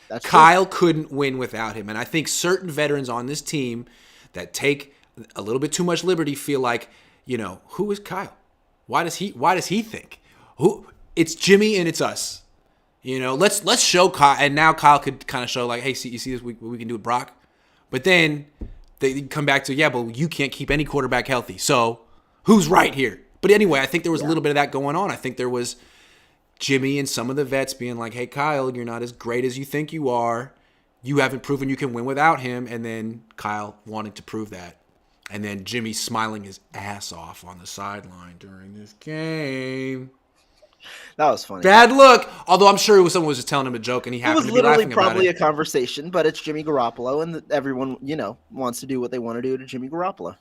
That's Kyle couldn't win without him. And I think certain veterans on this team that take a little bit too much liberty feel like, who is Kyle? Why does he think? It's Jimmy and it's us. Let's show Kyle. And now Kyle could kind of show like, hey, you see this, what we can do with Brock. But then they come back to, but you can't keep any quarterback healthy. So who's right here? But anyway, I think there was a little bit of that going on. I think there was Jimmy and some of the vets being like, hey, Kyle, you're not as great as you think you are. You haven't proven you can win without him. And then Kyle wanting to prove that. And then Jimmy smiling his ass off on the sideline during this game. That was funny. Bad look. Although I'm sure someone was just telling him a joke and he happened to be laughing about it. It was literally probably a conversation, but it's Jimmy Garoppolo, and everyone, wants to do what they want to do to Jimmy Garoppolo.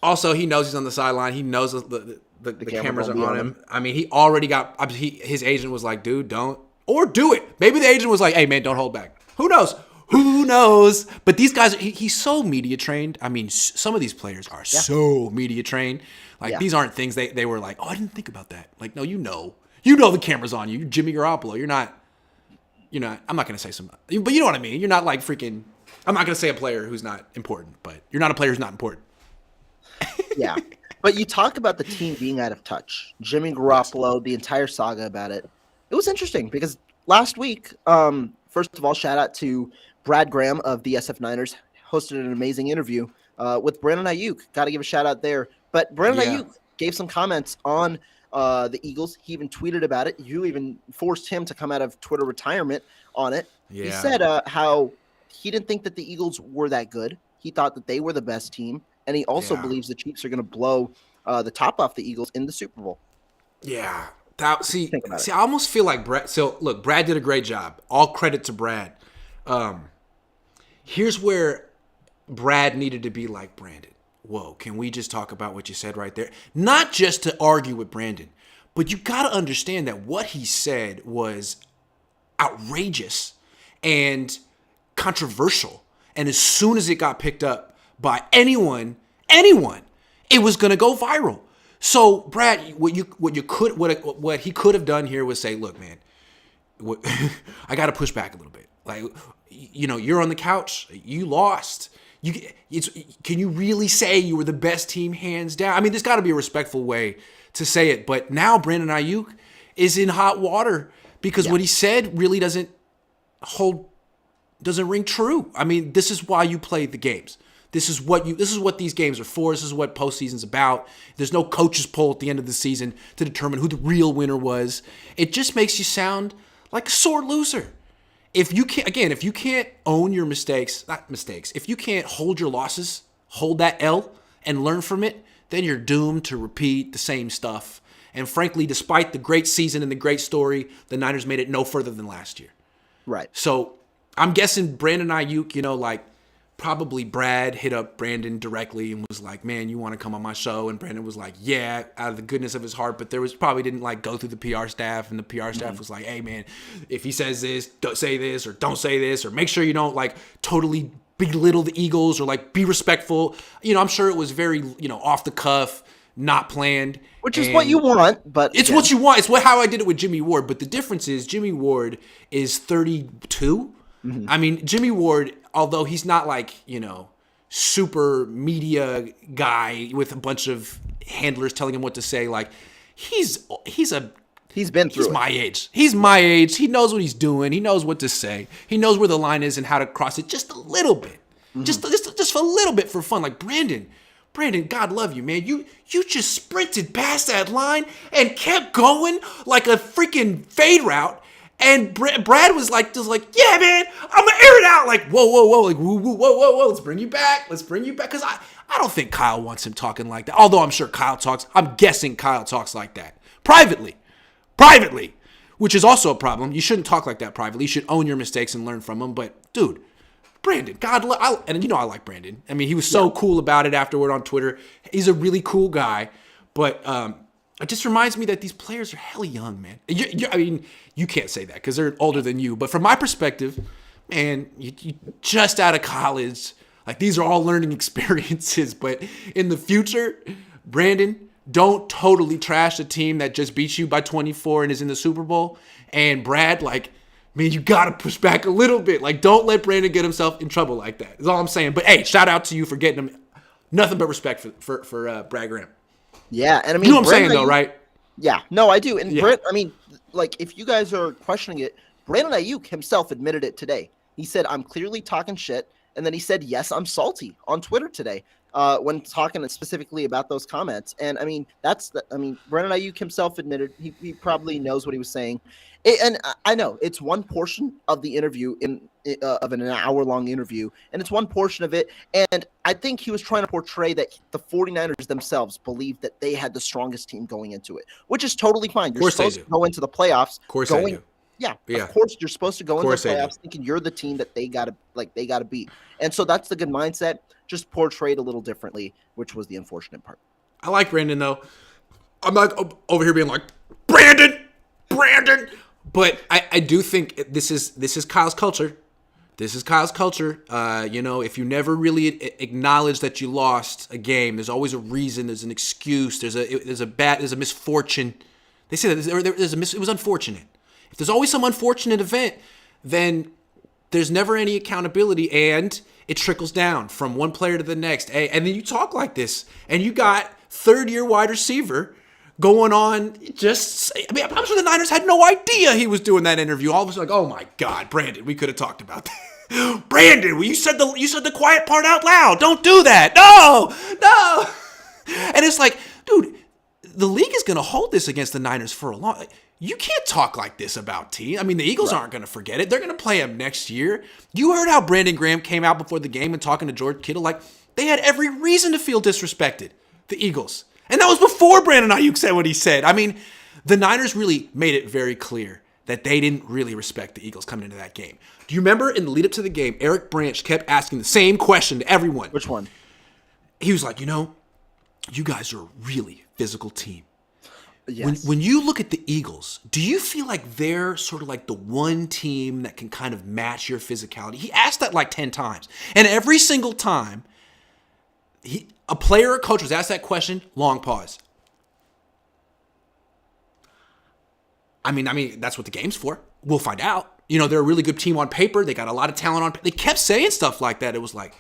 Also, he knows he's on the sideline. He knows the cameras are on him. I mean, he already got his agent was like, dude, don't. Or do it. Maybe the agent was like, hey, man, don't hold back. Who knows? Who knows? But these guys, he's so media trained. I mean, some of these players are so media trained. Like, these aren't things they were like, oh, I didn't think about that. Like, no, you know the camera's on you. You're Jimmy Garoppolo. You're not, I'm not going to say something, but you know what I mean. You're not like freaking, I'm not going to say a player who's not important, but you're not a player who's not important. Yeah. But you talk about the team being out of touch. Jimmy Garoppolo, the entire saga about it. It was interesting because last week, first of all, shout out to Brad Graham of the SF Niners, hosted an amazing interview with Brandon Aiyuk. Got to give a shout out there. But Brandon Aiyuk gave some comments on the Eagles. He even tweeted about it. You even forced him to come out of Twitter retirement on it. Yeah. He said how he didn't think that the Eagles were that good. He thought that they were the best team. And he also believes the Chiefs are going to blow the top off the Eagles in the Super Bowl. Yeah. See, I almost feel like Brad. So, look, Brad did a great job. All credit to Brad. Here's where Brad needed to be like Brandon. Whoa, can we just talk about what you said right there? Not just to argue with Brandon, but you got to understand that what he said was outrageous and controversial. And as soon as it got picked up by anyone, it was going to go viral. So, Brad, what he could have done here was say, look, man, I got to push back a little bit. Like, you're on the couch. You lost. Can you really say you were the best team hands down? I mean, there's got to be a respectful way to say it. But now Brandon Aiyuk is in hot water because what he said really doesn't ring true. I mean, this is why you play the games. This is what these games are for. This is what postseason's about. There's no coach's poll at the end of the season to determine who the real winner was. It just makes you sound like a sore loser. If you can't own your if you can't hold your losses, hold that L and learn from it, then you're doomed to repeat the same stuff. And frankly, despite the great season and the great story, the Niners made it no further than last year. Right. So I'm guessing Brandon Aiyuk, probably Brad hit up Brandon directly and was like, man, you want to come on my show? And Brandon was like, yeah, out of the goodness of his heart. But probably didn't go through the PR staff. And the PR staff was like, hey, man, if he says this, don't say this, or don't say this, or make sure you don't totally belittle the Eagles or be respectful. I'm sure it was very, off the cuff, not planned. Which is what you want, but it's what you want. It's how I did it with Jimmy Ward. But the difference is Jimmy Ward is 32. Mm-hmm. I mean, Jimmy Ward, although he's not like, super media guy with a bunch of handlers telling him what to say, like he's been through. He's my age. He's my age. He knows what he's doing. He knows what to say. He knows where the line is and how to cross it just a little bit. Mm-hmm. Just for a little bit for fun. Like Brandon, God love you, man. You just sprinted past that line and kept going like a freaking fade route. And Brad was like, yeah, man, I'm gonna air it out. Like, whoa, like, whoa. Let's bring you back. Because I don't think Kyle wants him talking like that. Although I'm sure I'm guessing Kyle talks like that privately, which is also a problem. You shouldn't talk like that privately. You should own your mistakes and learn from them. But dude, Brandon, and I like Brandon. I mean, he was so cool about it afterward on Twitter. He's a really cool guy, but it just reminds me that these players are hella young, man. I mean, you can't say that because they're older than you. But from my perspective, man, you just out of college. Like, these are all learning experiences. But in the future, Brandon, don't totally trash a team that just beats you by 24 and is in the Super Bowl. And Brad, like, man, you got to push back a little bit. Like, don't let Brandon get himself in trouble like that. That's all I'm saying. But, hey, shout out to you for getting him. Nothing but respect for Brad Graham. Yeah, and I mean, you know what I'm saying, though, right? Yeah, no, I do. And Brent, I mean, like, if you guys are questioning it, Brandon Aiyuk himself admitted it today. He said, "I'm clearly talking shit," and then he said, "Yes, I'm salty" on Twitter today when talking specifically about those comments. And I mean, Brandon Aiyuk himself admitted he probably knows what he was saying. And I know it's one portion of the interview of an hour-long interview, and it's one portion of it. And I think he was trying to portray that the 49ers themselves believed that they had the strongest team going into it, which is totally fine. You're supposed to go into the playoffs. Of course they do. Yeah, of course you're supposed to go into the playoffs thinking you're the team that they gotta beat. And so that's the good mindset, just portrayed a little differently, which was the unfortunate part. I like Brandon, though. I'm not over here being like, Brandon. But I do think this is Kyle's culture. This is Kyle's culture. If you never really acknowledge that you lost a game, there's always a reason. There's an excuse. There's a misfortune. They say that it was unfortunate. If there's always some unfortunate event, then there's never any accountability, and it trickles down from one player to the next. And then you talk like this, and you got third-year wide receiver going on I'm sure the Niners had no idea he was doing that interview. All of a sudden, like, oh my God, Brandon, we could have talked about that. Brandon, you said the quiet part out loud. Don't do that. No. And it's like, dude, the league is going to hold this against the Niners for a long. You can't talk like this about team. I mean, the Eagles aren't going to forget it. They're going to play him next year. You heard how Brandon Graham came out before the game and talking to George Kittle. Like, they had every reason to feel disrespected, the Eagles. And that was before Brandon Aiyuk said what he said. I mean, the Niners really made it very clear that they didn't really respect the Eagles coming into that game. Do you remember in the lead up to the game, Eric Branch kept asking the same question to everyone? Which one? He was like, you guys are a really physical team. Yes. When you look at the Eagles, do you feel like they're sort of like the one team that can kind of match your physicality? He asked that like 10 times. And every single time, a player or coach was asked that question, long pause. I mean, that's what the game's for. We'll find out. They're a really good team on paper. They got a lot of talent on paper. They kept saying stuff like that. It was like,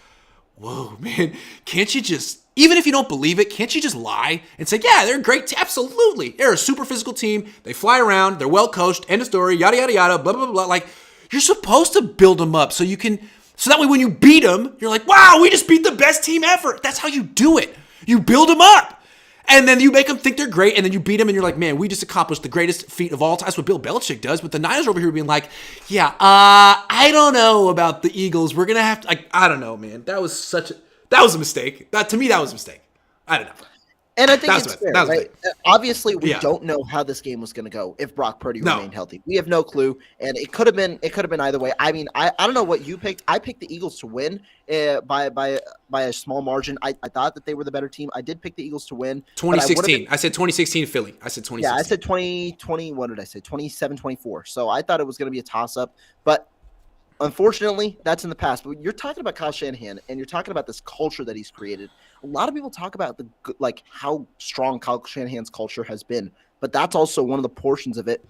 whoa, man, can't you just, even if you don't believe it, can't you just lie and say, yeah, they're a great team? Absolutely. They're a super physical team. They fly around. They're well coached. End of story. Yada, yada, yada, blah, blah, blah. Like, you're supposed to build them up so that way when you beat them, you're like, wow, we just beat the best team ever. That's how you do it. You build them up. And then you make them think they're great, and then you beat them, and you're like, man, we just accomplished the greatest feat of all time. That's what Bill Belichick does. But the Niners are over here being like, yeah, I don't know about the Eagles. We're going to have to, I don't know, man. That was a mistake. To me, that was a mistake. I don't know. And I think it's fair, right? Obviously, we don't know how this game was going to go if Brock Purdy remained healthy. We have no clue, and it could have been either way. I mean, I don't know what you picked. I picked the Eagles to win by a small margin. I thought that they were the better team. I did pick the Eagles to win. 2016. I said 2016 Philly. I said 2016. Yeah, I said 2020. What did I say? 27-24. So I thought it was going to be a toss-up, but Unfortunately, that's in the past. But you're talking about Kyle Shanahan, and you're talking about this culture that he's created. A lot of people talk about how strong Kyle Shanahan's culture has been, but that's also one of the portions of it.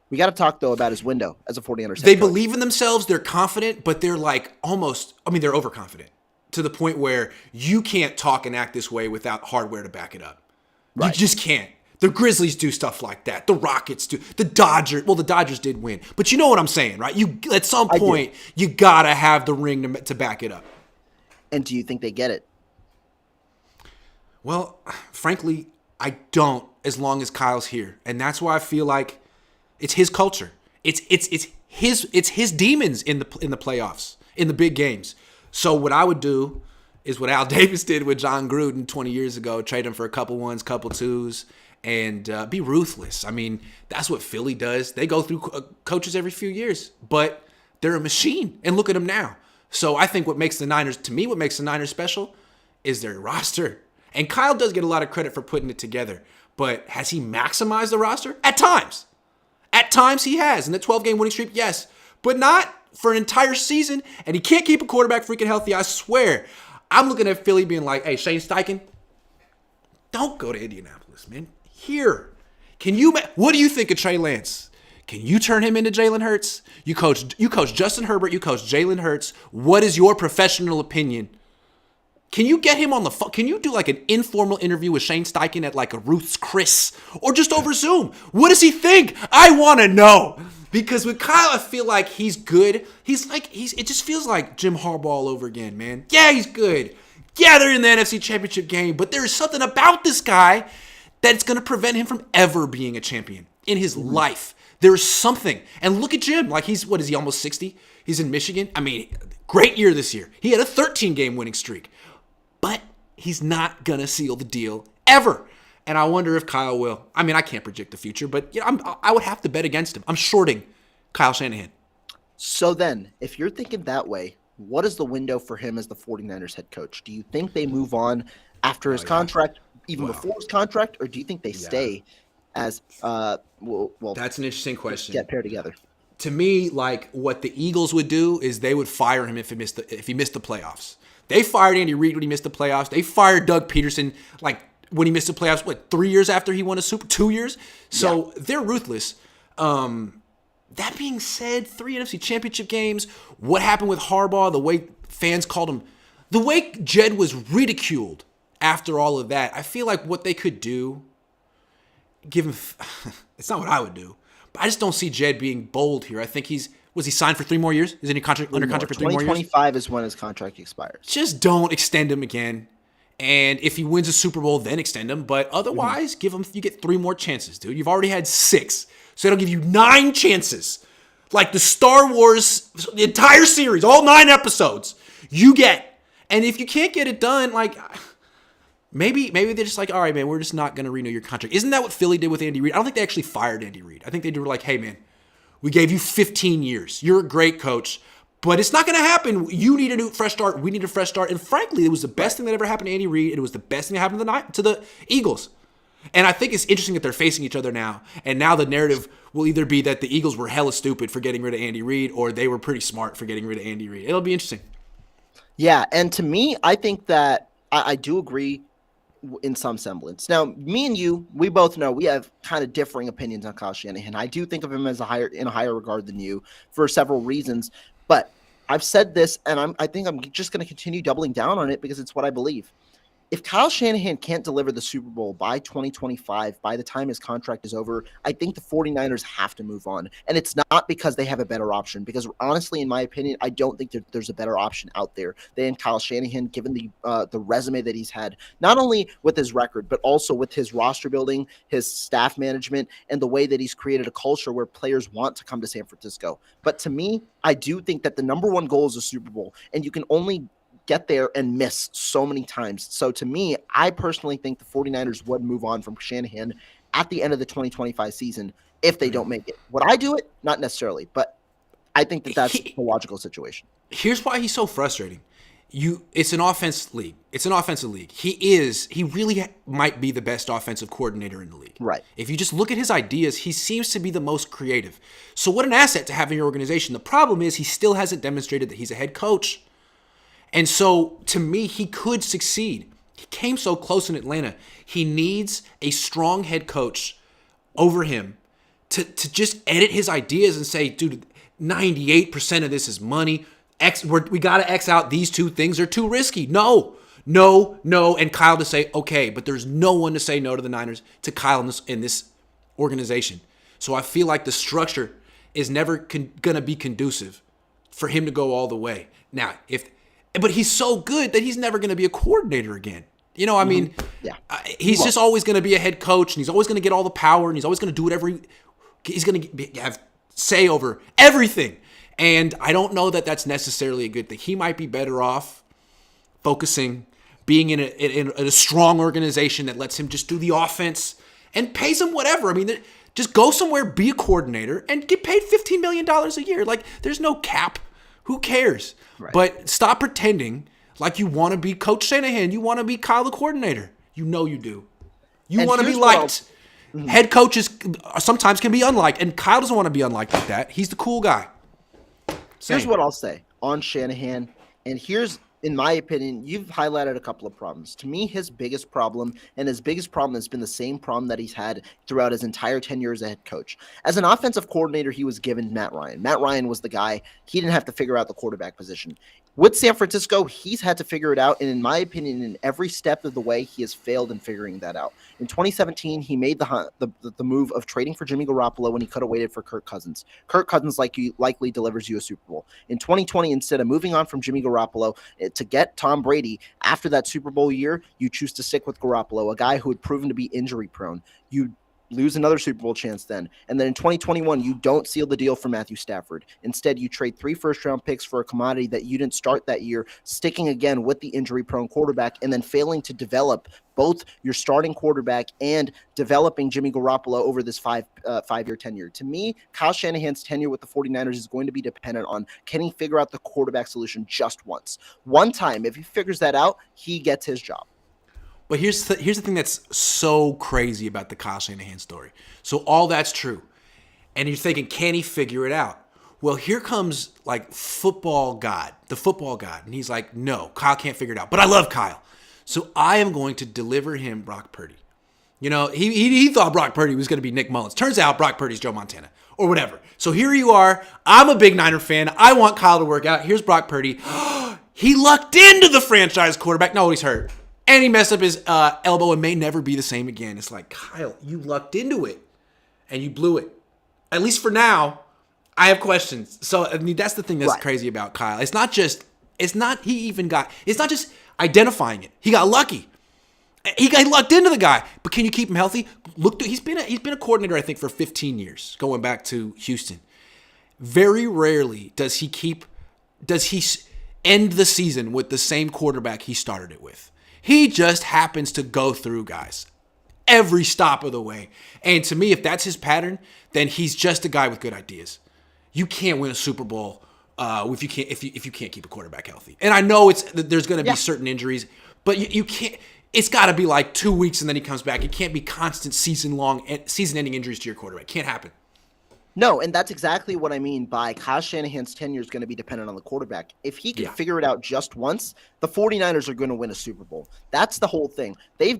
We got to talk though about his window as a 49ers. They believe in themselves. They're confident, but they're like they're overconfident to the point where you can't talk and act this way without hardware to back it up. Right. You just can't. The Grizzlies do stuff like that. The Rockets do. The Dodgers did win. But you know what I'm saying, right? You at some point, you got to have the ring to back it up. And do you think they get it? Well, frankly, I don't, as long as Kyle's here. And that's why I feel like it's his culture. It's his demons in the playoffs, in the big games. So what I would do is what Al Davis did with John Gruden 20 years ago, trade him for a couple ones, couple twos, and be ruthless. I mean, that's what Philly does. They go through coaches every few years, but they're a machine. And look at them now. So I think what makes the Niners special is their roster. And Kyle does get a lot of credit for putting it together. But has he maximized the roster? At times. At times he has. In the 12-game winning streak, yes. But not for an entire season. And he can't keep a quarterback freaking healthy, I swear. I'm looking at Philly being like, hey, Shane Steichen, don't go to Indianapolis, man. Here. What do you think of Trey Lance? Can you turn him into Jalen Hurts? You coach Justin Herbert. You coach Jalen Hurts. What is your professional opinion? Can you get him on the phone? Can you do like an informal interview with Shane Steichen at like a Ruth's Chris or just over Zoom? What does he think? I want to know. Because with Kyle, I feel like he's good. It just feels like Jim Harbaugh all over again, man. Yeah, he's good. Yeah, they're in the NFC Championship game, but there is something about this guy that's going to prevent him from ever being a champion in his life. There is something. And look at Jim. Like is he almost 60? He's in Michigan. I mean, great year this year. He had a 13-game winning streak. But he's not going to seal the deal ever. And I wonder if Kyle will. I mean, I can't predict the future, but I would have to bet against him. I'm shorting Kyle Shanahan. So then, if you're thinking that way, what is the window for him as the 49ers head coach? Do you think they move on after his contract, even before his contract, or do you think they stay as well? That's an interesting question. Get paired together. To me, like what the Eagles would do is they would fire him if he missed the playoffs. They fired Andy Reid when he missed the playoffs. They fired Doug Peterson when he missed the playoffs, 3 years after he won a Super 2 years? So they're ruthless. That being said, 3 NFC Championship games, what happened with Harbaugh, the way fans called him, the way Jed was ridiculed after all of that, I feel like what they could do, give him, it's not what I would do, but I just don't see Jed being bold here. I think was he signed for 3 more years? Is he under contract for 3 more years? 2025 is when his contract expires. Just don't extend him again. And if he wins a Super Bowl, then extend him. But otherwise, you get 3 more chances, dude. You've already had 6. So it'll give you 9 chances. Like the Star Wars, the entire series, all 9 episodes, you get. And if you can't get it done, maybe they're just like, all right, man, we're just not going to renew your contract. Isn't that what Philly did with Andy Reid? I don't think they actually fired Andy Reid. I think they were like, hey, man, we gave you 15 years. You're a great coach, but it's not going to happen. You need a new fresh start. We need a fresh start. And frankly, it was the best thing that ever happened to Andy Reid. It was the best thing that happened to the Eagles. And I think it's interesting that they're facing each other now. And now the narrative will either be that the Eagles were hella stupid for getting rid of Andy Reid, or they were pretty smart for getting rid of Andy Reid. It'll be interesting. Yeah, and to me, I think that I do agree in some semblance. Now, me and you, we both know we have kind of differing opinions on Kyle Shanahan. I do think of him as in a higher regard than you for several reasons, but I've said this, and I think I'm just going to continue doubling down on it because it's what I believe. If Kyle Shanahan can't deliver the Super Bowl by 2025, by the time his contract is over, I think the 49ers have to move on. And it's not because they have a better option, because honestly, in my opinion, I don't think that there's a better option out there than Kyle Shanahan, given the resume that he's had, not only with his record, but also with his roster building, his staff management, and the way that he's created a culture where players want to come to San Francisco. But to me, I do think that the number one goal is a Super Bowl, and you can only get there and miss so many times. So to me, I personally think the 49ers would move on from Shanahan at the end of the 2025 season if they don't make it. Would I do it? Not necessarily, but I think that that's a logical situation. Here's why he's so frustrating. it's an offense league. It's an offensive league. He really might be the best offensive coordinator in the league. Right. If you just look at his ideas, he seems to be the most creative. So what an asset to have in your organization. The problem is he still hasn't demonstrated that he's a head coach. And so to me, he could succeed. He came so close in Atlanta. He needs a strong head coach over him to just edit his ideas and say, dude, 98% of this is money. We got to X out these two things. They're too risky. No. And Kyle to say, okay, but there's no one to say no to the Niners, to Kyle in this organization. So I feel like the structure is never going to be conducive for him to go all the way. Now, but he's so good that he's never going to be a coordinator again. You know, I mean, he's just always going to be a head coach, and he's always going to get all the power, and he's always going to do whatever he's going to have say over everything. And I don't know that that's necessarily a good thing. He might be better off focusing, being in a strong organization that lets him just do the offense and pays him whatever. I mean, just go somewhere, be a coordinator, and get paid $15 million a year. Like, there's no cap. Who cares? Right. But stop pretending like you want to be Coach Shanahan. You want to be Kyle the coordinator. You know you do. You want to be liked. Head coaches sometimes can be unliked, and Kyle doesn't want to be unliked like that. He's the cool guy. Here's what I'll say on Shanahan, and here's, in my opinion, you've highlighted a couple of problems. To me, his biggest problem has been the same problem that he's had throughout his entire tenure as a head coach. As an offensive coordinator, he was given Matt Ryan. Matt Ryan was the guy. He didn't have to figure out the quarterback position. With San Francisco, he's had to figure it out, and in my opinion, in every step of the way, he has failed in figuring that out. In 2017, he made the move of trading for Jimmy Garoppolo when he could have waited for Kirk Cousins. Kirk Cousins likely delivers you a Super Bowl. In 2020, instead of moving on from Jimmy Garoppolo to get Tom Brady after that Super Bowl year, you choose to stick with Garoppolo, a guy who had proven to be injury prone. You lose another Super Bowl chance then. And then in 2021, you don't seal the deal for Matthew Stafford. Instead, you trade 3 first-round picks for a commodity that you didn't start that year, sticking again with the injury-prone quarterback, and then failing to develop both your starting quarterback and developing Jimmy Garoppolo over this five-year tenure. To me, Kyle Shanahan's tenure with the 49ers is going to be dependent on, can he figure out the quarterback solution just once? One time, if he figures that out, he gets his job. But here's the thing that's so crazy about the Kyle Shanahan story. So all that's true. And you're thinking, can he figure it out? Well, here comes like the football god. And he's like, no, Kyle can't figure it out. But I love Kyle. So I am going to deliver him Brock Purdy. You know, he thought Brock Purdy was going to be Nick Mullins. Turns out Brock Purdy's Joe Montana or whatever. So here you are. I'm a big Niner fan. I want Kyle to work out. Here's Brock Purdy. He lucked into the franchise quarterback. No, he's hurt. And he messed up his elbow and may never be the same again. It's like, Kyle, you lucked into it and you blew it. At least for now, I have questions. So, I mean, that's the thing that's crazy about Kyle. It's not just identifying it. He got lucky. He got lucked into the guy. But can you keep him healthy? Look, he's been a coordinator, I think, for 15 years, going back to Houston. Very rarely does he end the season with the same quarterback he started it with. He just happens to go through guys every stop of the way. And to me, if that's his pattern, then he's just a guy with good ideas. You can't win a Super Bowl if you can't keep a quarterback healthy. And I know there's going to be certain injuries, but you can't. It's got to be like 2 weeks and then he comes back. It can't be constant season-ending injuries to your quarterback. Can't happen. No, and that's exactly what I mean by Kyle Shanahan's tenure is going to be dependent on the quarterback. If he can figure it out just once, the 49ers are going to win a Super Bowl. That's the whole thing.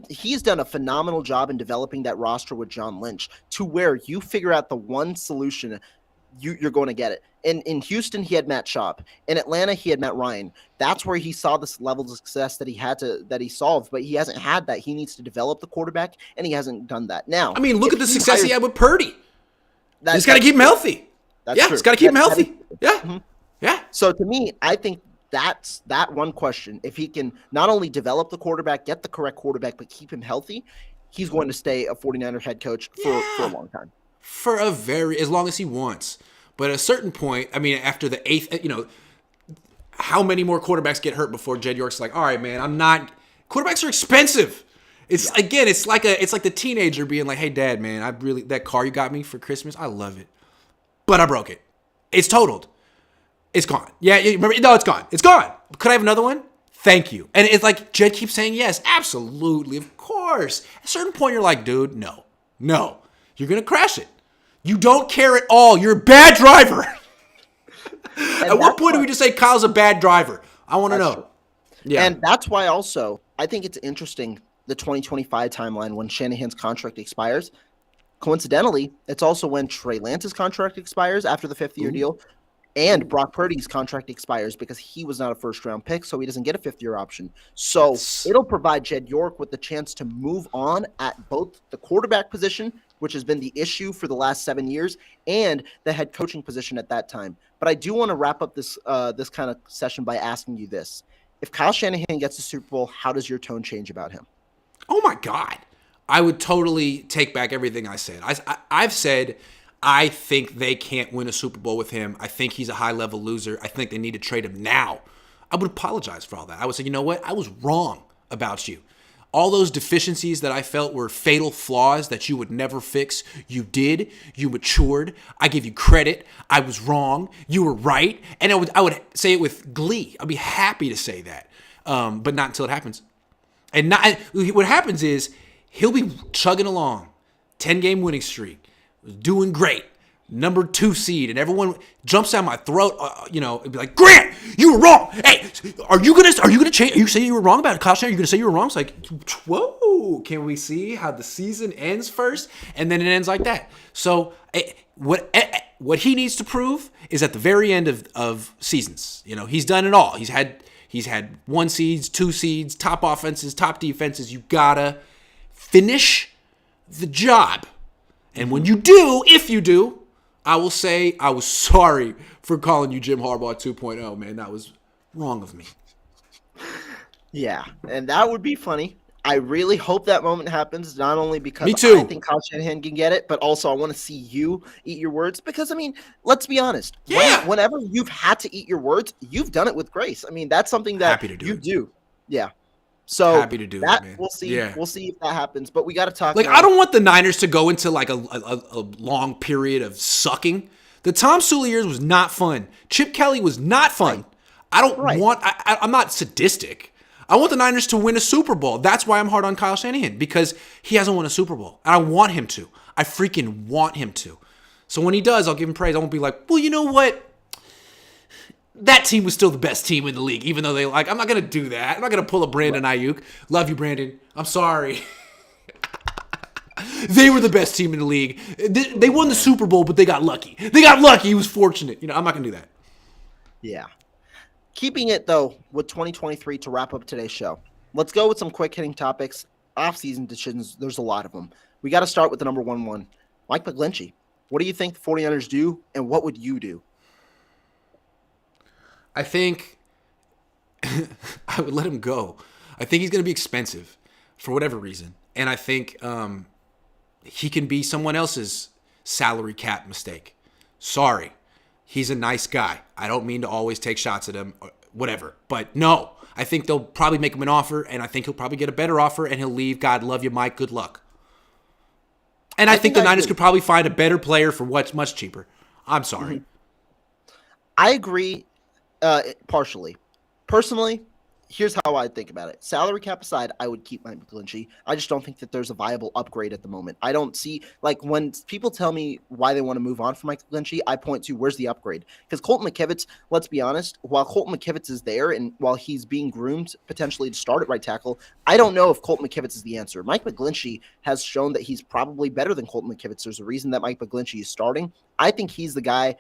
He's done a phenomenal job in developing that roster with John Lynch to where you figure out the one solution, you're going to get it. In Houston, he had Matt Schaub. In Atlanta, he had Matt Ryan. That's where he saw this level of success that he solved, but he hasn't had that. He needs to develop the quarterback, and he hasn't done that. Now, I mean, look at the success he had with Purdy. He's got to keep him healthy. He's got to keep him healthy. Yeah. So to me, I think that's that one question. If he can not only develop the quarterback, get the correct quarterback, but keep him healthy, he's going to stay a 49er head coach for a long time. As long as he wants. But at a certain point, I mean, after the 8th, how many more quarterbacks get hurt before Jed York's like, all right, man, quarterbacks are expensive. It's like the teenager being like, hey, Dad, man, that car you got me for Christmas, I love it, but I broke it. It's totaled. It's gone. Yeah, remember? No, it's gone. It's gone. Could I have another one? Thank you. And it's like Jed keeps saying yes, absolutely, of course. At a certain point, you're like, dude, no, you're gonna crash it. You don't care at all. You're a bad driver. At what point do we just say Kyle's a bad driver? I want to know. True. Yeah, and that's why also I think it's interesting the 2025 timeline when Shanahan's contract expires. Coincidentally, it's also when Trey Lance's contract expires after the 5th-year deal. And Brock Purdy's contract expires because he was not a first-round pick, so he doesn't get a 5th-year option. So it'll provide Jed York with the chance to move on at both the quarterback position, which has been the issue for the last 7 years, and the head coaching position at that time. But I do want to wrap up this this kind of session by asking you this. If Kyle Shanahan gets the Super Bowl, how does your tone change about him? Oh, my God. I would totally take back everything I said. I've said I think they can't win a Super Bowl with him. I think he's a high-level loser. I think they need to trade him now. I would apologize for all that. I would say, you know what? I was wrong about you. All those deficiencies that I felt were fatal flaws that you would never fix, you did. You matured. I give you credit. I was wrong. You were right. And I would say it with glee. I'd be happy to say that, but not until it happens. And what happens is he'll be chugging along, 10-game winning streak, doing great, number 2 seed, and everyone jumps down my throat. It'd be like, Grant, you were wrong. Hey, are you gonna change? Are you saying you were wrong about Kyle Shanahan? Are you gonna say you were wrong? It's like, whoa, can we see how the season ends first, and then it ends like that? So what he needs to prove is at the very end of seasons. He's done it all. He's had 1 seeds, 2 seeds, top offenses, top defenses. You gotta finish the job. And when you do, if you do, I will say I was sorry for calling you Jim Harbaugh 2.0, man. That was wrong of me. Yeah, and that would be funny. I really hope that moment happens, not only because Me too. I think Kyle Shanahan can get it, but also I want to see you eat your words because, let's be honest. Yeah. Whenever you've had to eat your words, you've done it with grace. That's something that Happy to do you it. do. Yeah. So Happy to do that, it, man. We'll see. Yeah. We'll see if that happens, but we got to talk. I don't want the Niners to go into like a long period of sucking. The Tom Sula years was not fun. Chip Kelly was not fun. Right. I'm not sadistic. I want the Niners to win a Super Bowl. That's why I'm hard on Kyle Shanahan, because he hasn't won a Super Bowl. And I want him to. I freaking want him to. So when he does, I'll give him praise. I won't be like, well, you know what? That team was still the best team in the league, even though I'm not going to do that. I'm not going to pull a Brandon Aiyuk. Love you, Brandon. I'm sorry. They were the best team in the league. They won the Super Bowl, but they got lucky. He was fortunate. I'm not going to do that. Yeah. Keeping it, though, with 2023 to wrap up today's show. Let's go with some quick-hitting topics. Off-season decisions, there's a lot of them. We got to start with the number one. Mike McGlinchey. What do you think the 49ers do, and what would you do? I think I would let him go. I think he's going to be expensive for whatever reason. And I think he can be someone else's salary cap mistake. Sorry. He's a nice guy. I don't mean to always take shots at him or whatever. But no, I think they'll probably make him an offer, and I think he'll probably get a better offer, and he'll leave. God love you, Mike. Good luck. And I think the Niners could probably find a better player for what's much cheaper. I'm sorry. Mm-hmm. I agree. Partially. Personally, here's how I think about it. Salary cap aside, I would keep Mike McGlinchey. I just don't think that there's a viable upgrade at the moment. I don't see, when people tell me why they want to move on from Mike McGlinchey, I point to where's the upgrade. Because Colton McKivitz, let's be honest, while Colton McKivitz is there and while he's being groomed potentially to start at right tackle, I don't know if Colton McKivitz is the answer. Mike McGlinchey has shown that he's probably better than Colton McKivitz. There's a reason that Mike McGlinchey is starting. I think he's the guy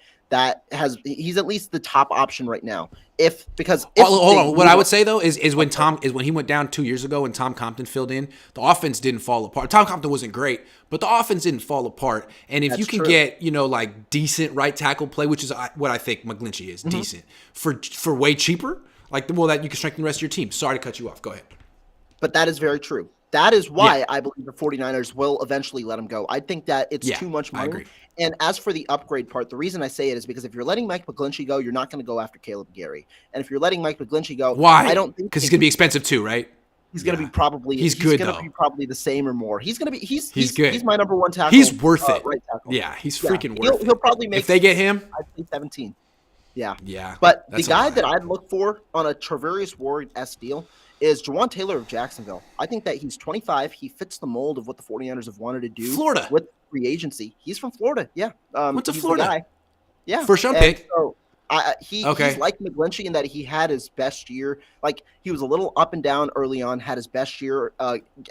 he's at least the top option right now. Hold on. What I would say though is when he went down 2 years ago and Tom Compton filled in, the offense didn't fall apart. Tom Compton wasn't great, but the offense didn't fall apart. And if you can get decent right tackle play, which is what I think McGlinchey is, decent for way cheaper, that you can strengthen the rest of your team. Sorry to cut you off. Go ahead. But that is very true. That is why I believe the 49ers will eventually let him go. I think that it's too much money. I agree. And as for the upgrade part, the reason I say it is because if you're letting Mike McGlinchey go, you're not going to go after Caleb Gary. And if you're letting Mike McGlinchey go, why? I don't think because he's going to be expensive too, right? He's going to be probably he's good going though. to be probably the same or more. He's going to be he's good. He's my number one tackle. He's worth it. Right tackle. Yeah, he's freaking worth it. He'll probably make. If they get him, I'd say 17. Yeah. Yeah. But the That's a guy lot. that I'd look for on a Travarius Ward-esque deal is Jawan Taylor of Jacksonville. I think that he's 25. He fits the mold of what the 49ers have wanted to do Florida. with free agency. He's from Florida. Yeah. Went to He's Florida. the guy. Yeah. First round And pick. so he's Okay. like McGlinchey in that he had his best year. Like he was a little up and down early on, had his best year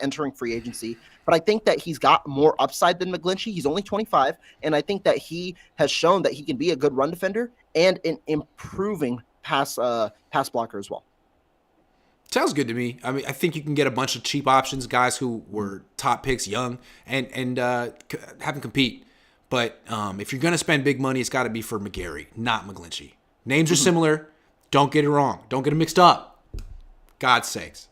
entering free agency. But I think that he's got more upside than McGlinchey. He's only 25. And I think that he has shown that he can be a good run defender and an improving pass blocker as well. Sounds good to me. I mean, I think you can get a bunch of cheap options, guys who were top picks, young, and have them compete. But if you're going to spend big money, it's got to be for McGarry, not McGlinchey. Names are similar. Don't get it wrong. Don't get them mixed up. God's sakes.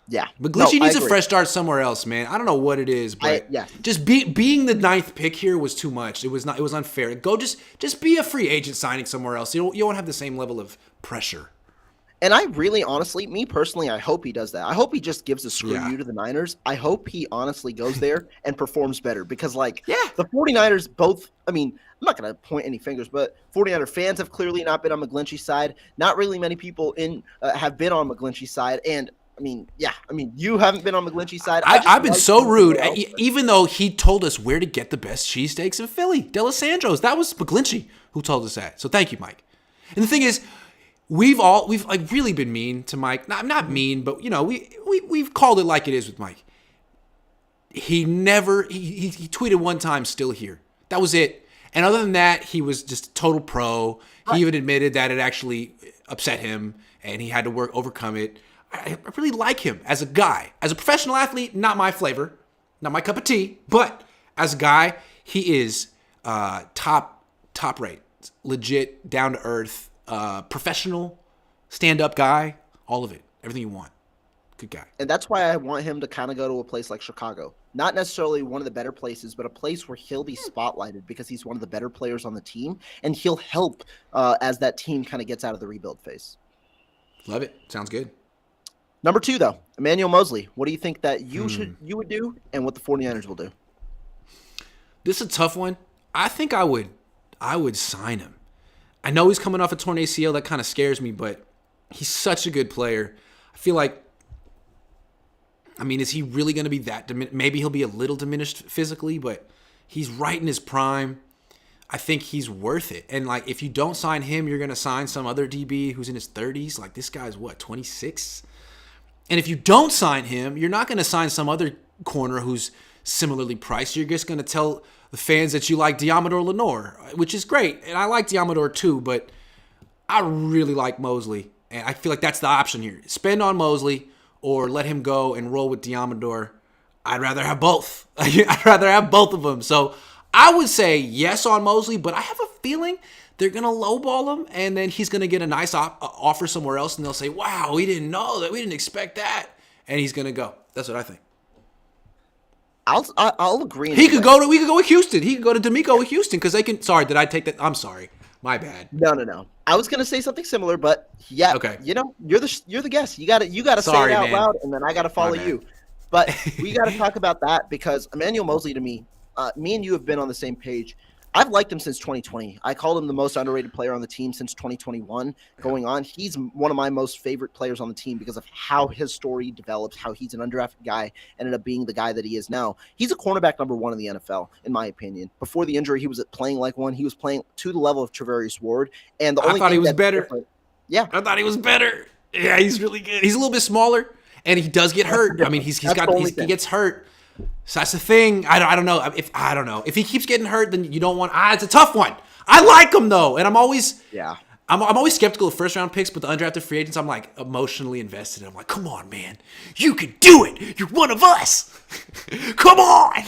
Yeah. McGlinchey needs a agree. fresh start somewhere else, man. I don't know what it is, but just being the 9th pick here was too much. It was unfair. Go just be a free agent signing somewhere else. You won't have the same level of pressure. And I really, honestly, me personally, I hope he does that. I hope he just gives a screw Yeah. you to the Niners. I hope he honestly goes there and performs better because, the 49ers both, I mean, I'm not going to point any fingers, but 49er fans have clearly not been on McGlinchey's side. Not really many people have been on McGlinchey's side. And, you haven't been on McGlinchey's side. I've been so rude, even though he told us where to get the best cheesesteaks in Philly. D'Alessandro's. That was McGlinchey who told us that. So thank you, Mike. And the thing is, we've like really been mean to Mike. Not mean, but we've called it like it is with Mike. He tweeted one time, still here. That was it. And other than that, he was just a total pro. Right. He even admitted that it actually upset him and he had to overcome it. I really like him as a guy. As a professional athlete, not my flavor, not my cup of tea, but as a guy, he is top rate, legit, down to earth, professional, stand-up guy, all of it, everything you want. Good guy. And that's why I want him to kind of go to a place like Chicago. Not necessarily one of the better places, but a place where he'll be spotlighted because he's one of the better players on the team, and he'll help as that team kind of gets out of the rebuild phase. Love it. Sounds good. Number 2, though, Emmanuel Moseley. What do you think that you would do and what the 49ers will do? This is a tough one. I think I would sign him. I know he's coming off a torn ACL. That kind of scares me, but he's such a good player. I feel like, is he really going to be that maybe he'll be a little diminished physically, but he's right in his prime. I think he's worth it. And, if you don't sign him, you're going to sign some other DB who's in his 30s. This guy's, 26? And if you don't sign him, you're not going to sign some other corner who's similarly priced. You're just going to tell the fans that you like Diamador Lenore, which is great. And I like Diamador too, but I really like Moseley. And I feel like that's the option here. Spend on Moseley or let him go and roll with Diamador. I'd rather have both. I'd rather have both of them. So I would say yes on Moseley, but I have a feeling they're going to lowball him, and then he's going to get a nice offer somewhere else, and they'll say, wow, we didn't know that. We didn't expect that. And he's going to go. That's what I think. I'll agree. We could go with Houston. He could go to D'Amico with Houston because they can. Sorry, did I take that? I'm sorry. My bad. No. I was gonna say something similar, but yeah. Okay. You're the guest. You gotta say it out loud, and then I gotta follow you. But we gotta talk about that because Emmanuel Moseley, to me, me and you have been on the same page. I've liked him since 2020. I called him the most underrated player on the team since 2021 going on. He's one of my most favorite players on the team because of how his story develops, how he's an undrafted guy, ended up being the guy that he is now. He's a cornerback number 1 in the NFL, in my opinion. Before the injury, he was playing like one. He was playing to the level of Travarius Ward. And the only I thought he was better. Yeah. I thought he was better. Yeah, he's really good. He's a little bit smaller, and he does get hurt. I mean, he gets hurt. So that's the thing. I don't know if he keeps getting hurt, then you don't want. It's a tough one. I like him though, and I'm always skeptical of first round picks, but the undrafted free agents, I'm emotionally invested. I'm like, come on, man, you can do it. You're one of us. Come on.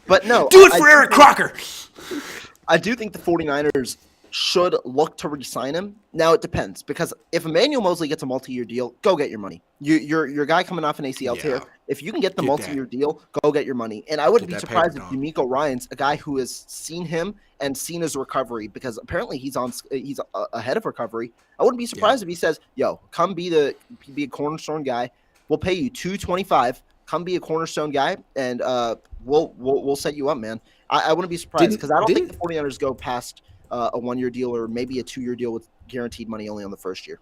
But no, do it for Eric Crocker. I do think the 49ers should look to re-sign him. Now it depends because if Emmanuel Moseley gets a multi-year deal, go get your money. Your guy coming off an ACL tear. If you can get the multi-year deal, go get your money. And I wouldn't be surprised if D'Amico Ryan's a guy who has seen him and seen his recovery because apparently he's ahead of recovery. I wouldn't be surprised if he says, "Yo, come be a cornerstone guy. We'll pay you $225. Come be a cornerstone guy, and we'll set you up, man." I wouldn't be surprised because I don't think the 49ers go past a 1-year deal or maybe a 2-year deal with guaranteed money only on the first year.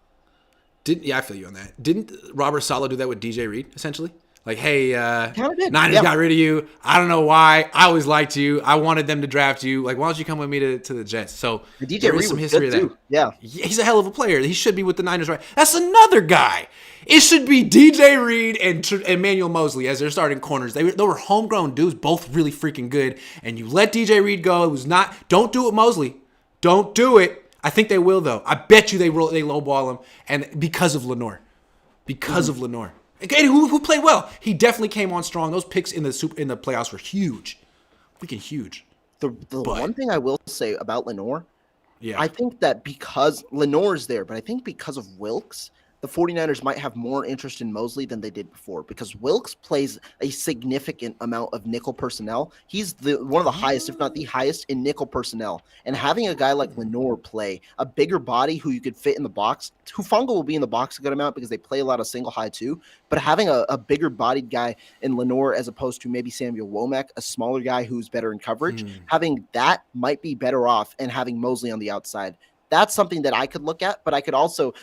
I feel you on that. Didn't Robert Saleh do that with DJ Reed, essentially? Like, hey, Kinda did, Niners yeah. got rid of you. I don't know why. I always liked you. I wanted them to draft you. Like, why don't you come with me to the Jets? So The DJ there is Reed some was history good of that. too. Yeah. He's a hell of a player. He should be with the Niners, right? That's another guy. It should be DJ Reed and Emmanuel Mosley as their starting corners. They were homegrown dudes, both really freaking good. And you let DJ Reed go. It was not. Don't do it, Mosley. Don't do it. I think they will, though. I bet you they lowball him, and because of Lenore. Because of Lenore. Okay, who played well. He definitely came on strong. Those picks in the playoffs were huge. Freaking huge. The one thing I will say about Lenore, Yeah. I think that because Lenore is there, but I think because of Wilkes, the 49ers might have more interest in Mosley than they did before because Wilkes plays a significant amount of nickel personnel. He's one of the highest, if not the highest, in nickel personnel. And having a guy like Lenore play, a bigger body who you could fit in the box, Hufanga will be in the box a good amount because they play a lot of single high too, but having a bigger bodied guy in Lenore as opposed to maybe Samuel Womack, a smaller guy who's better in coverage, having that might be better off and having Mosley on the outside. That's something that I could look at, but I could also,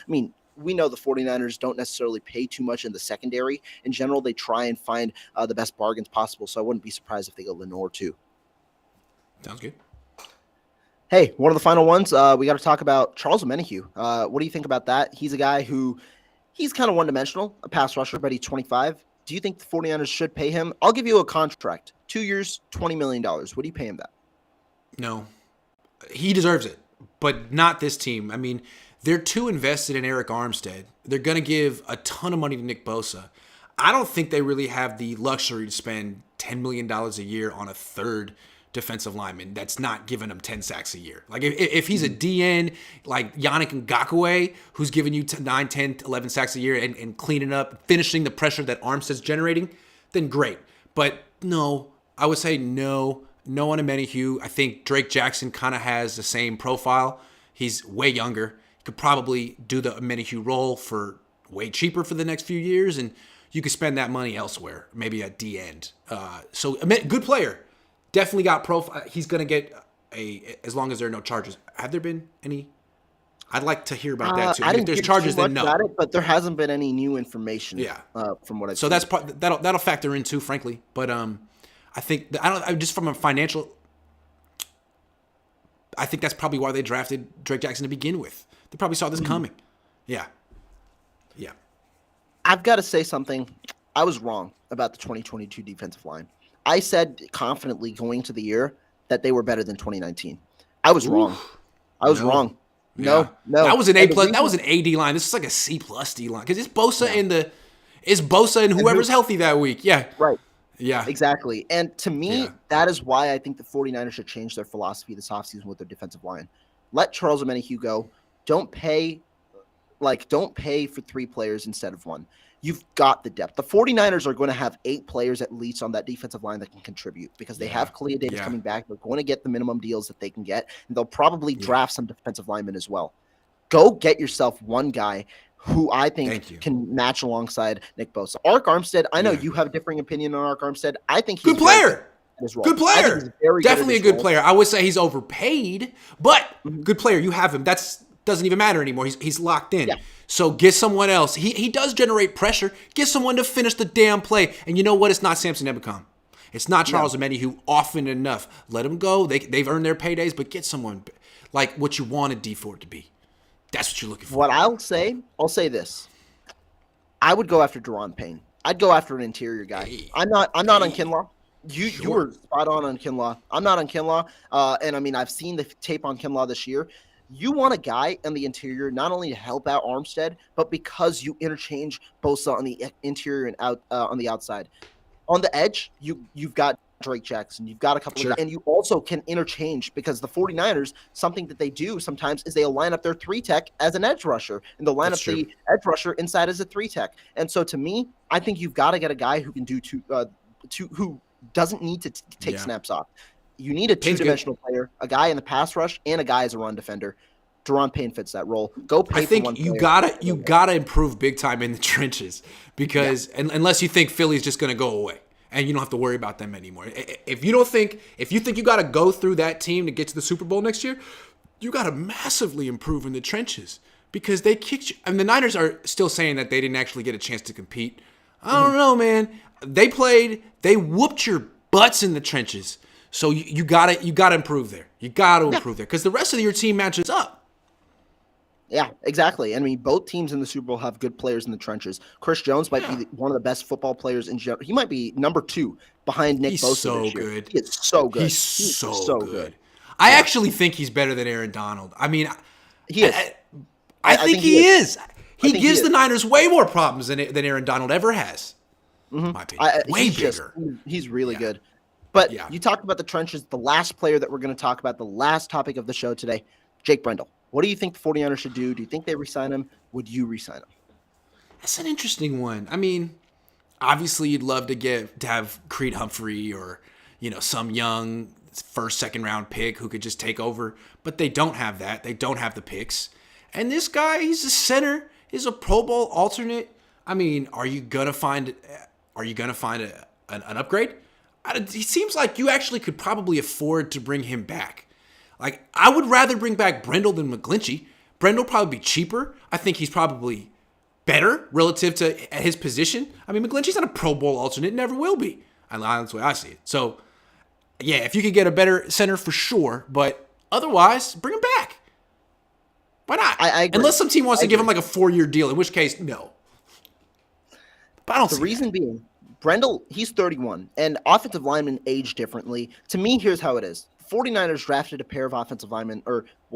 we know the 49ers don't necessarily pay too much in the secondary. In general, they try and find the best bargains possible, so I wouldn't be surprised if they go Lenore too. Sounds good. Hey, one of the final ones, we got to talk about Charles Omenihu. What do you think about that? He's a guy who, he's kind of one-dimensional, a pass rusher, but he's 25. Do you think the 49ers should pay him? I'll give you a contract, 2 years, $20 million. Would you pay him that? No. He deserves it, but not this team. They're too invested in Eric Armstead. They're going to give a ton of money to Nick Bosa. I don't think they really have the luxury to spend $10 million a year on a third defensive lineman that's not giving them 10 sacks a year. Like, if he's a DN like Yannick Ngakoue, who's giving you 9, 10, 11 sacks a year and cleaning up, finishing the pressure that Armstead's generating, then great. But no, I would say no on Omenihu. I think Drake Jackson kind of has the same profile. He's way younger. Could probably do the Omenihu role for way cheaper for the next few years, and you could spend that money elsewhere, maybe at the end. So good player, definitely got profile. He's gonna get as long as there are no charges. Have there been any? I'd like to hear about that too. I didn't if there's hear charges, too much then no. about it, but there hasn't been any new information. Yeah. From what I've So seen. that's that'll factor in too, frankly. But I think just from a financial. I think that's probably why they drafted Drake Jackson to begin with. They probably saw this coming. Yeah. I've got to say something. I was wrong about the 2022 defensive line. I said confidently going to the year that they were better than 2019. I was wrong. I was wrong. No. That was an A plus. That was an A D line. This is like a C plus D line because it's Bosa and whoever's healthy that week. Yeah. Right. Yeah. Exactly. And to me, that is why I think the 49ers should change their philosophy this offseason with their defensive line. Let Charles Omenihu go. Don't pay for 3 players instead of 1. You've got the depth. The 49ers are going to have 8 players at least on that defensive line that can contribute because they have Kalia Davis coming back. They're going to get the minimum deals that they can get, and they'll probably draft some defensive linemen as well. Go get yourself one guy who I think can match alongside Nick Bosa. Ark Armstead, I know you have a differing opinion on Ark Armstead. I think he's good player. Good player. Definitely a good player. I would say he's overpaid, but good player. You have him. Doesn't even matter anymore. He's locked in. Yeah. So get someone else. He does generate pressure. Get someone to finish the damn play. And you know what? It's not Samson Ebukam. It's not Charles Omenihu often enough. Let them go. They've earned their paydays, but get someone like what you wanted D Ford to be. That's what you're looking for. What I'll say this. I would go after Deron Payne. I'd go after an interior guy. Hey. I'm not on Kinlaw. You were spot on Kinlaw. I'm not on Kinlaw. And I've seen the tape on Kinlaw this year. You want a guy in the interior not only to help out Armstead, but because you interchange Bosa on the interior and out on the outside. On the edge, you've got Drake Jackson. You've got a couple of guys. And you also can interchange because the 49ers, something that they do sometimes is they'll line up their 3-tech as an edge rusher, and they'll line up the edge rusher inside as a 3-tech. And so to me, I think you've got to get a guy who can do who doesn't need to take snaps off. You need a two-dimensional player, a guy in the pass rush, and a guy as a run defender. Deron Payne fits that role. Go pay for one player. You gotta improve big time in the trenches because unless you think Philly's just gonna go away and you don't have to worry about them anymore. If you think you gotta go through that team to get to the Super Bowl next year, you got to massively improve in the trenches because they kicked you. And the Niners are still saying that they didn't actually get a chance to compete. I don't know, man. They whooped your butts in the trenches. So you gotta improve there. You gotta improve there because the rest of your team matches up. Yeah, exactly. I mean, both teams in the Super Bowl have good players in the trenches. Chris Jones might be one of the best football players in general. He might be number 2 behind Nick Bosa so this year. good. He is so good. He's so good. I actually think he's better than Aaron Donald. I mean, he is. I think he is. He gives the Niners way more problems than Aaron Donald ever has. My opinion. Way bigger. He's really good. But you talked about the trenches. The last player that we're going to talk about, the last topic of the show today, Jake Brendel. What do you think the 49ers should do? Do you think they re-sign him? Would you re-sign him? That's an interesting one. I mean, obviously you'd love to have Creed Humphrey or, some young first, second round pick who could just take over, but they don't have that. They don't have the picks. And this guy, he's a center, he's a Pro Bowl alternate. I mean, are you going to find an upgrade? It seems like you actually could probably afford to bring him back. Like, I would rather bring back Brendel than McGlinchey. Brendel probably be cheaper. I think he's probably better relative to his position. I mean, McGlinchey's not a Pro Bowl alternate, never will be. That's the way I see it. So, yeah, if you could get a better center for sure, but otherwise, bring him back. Why not? I agree. Unless some team wants to give him like a 4-year deal, in which case, no. But I don't see the reason being, Brendel, he's 31, and offensive linemen age differently. To me, here's how it is. 49ers drafted a pair of offensive linemen,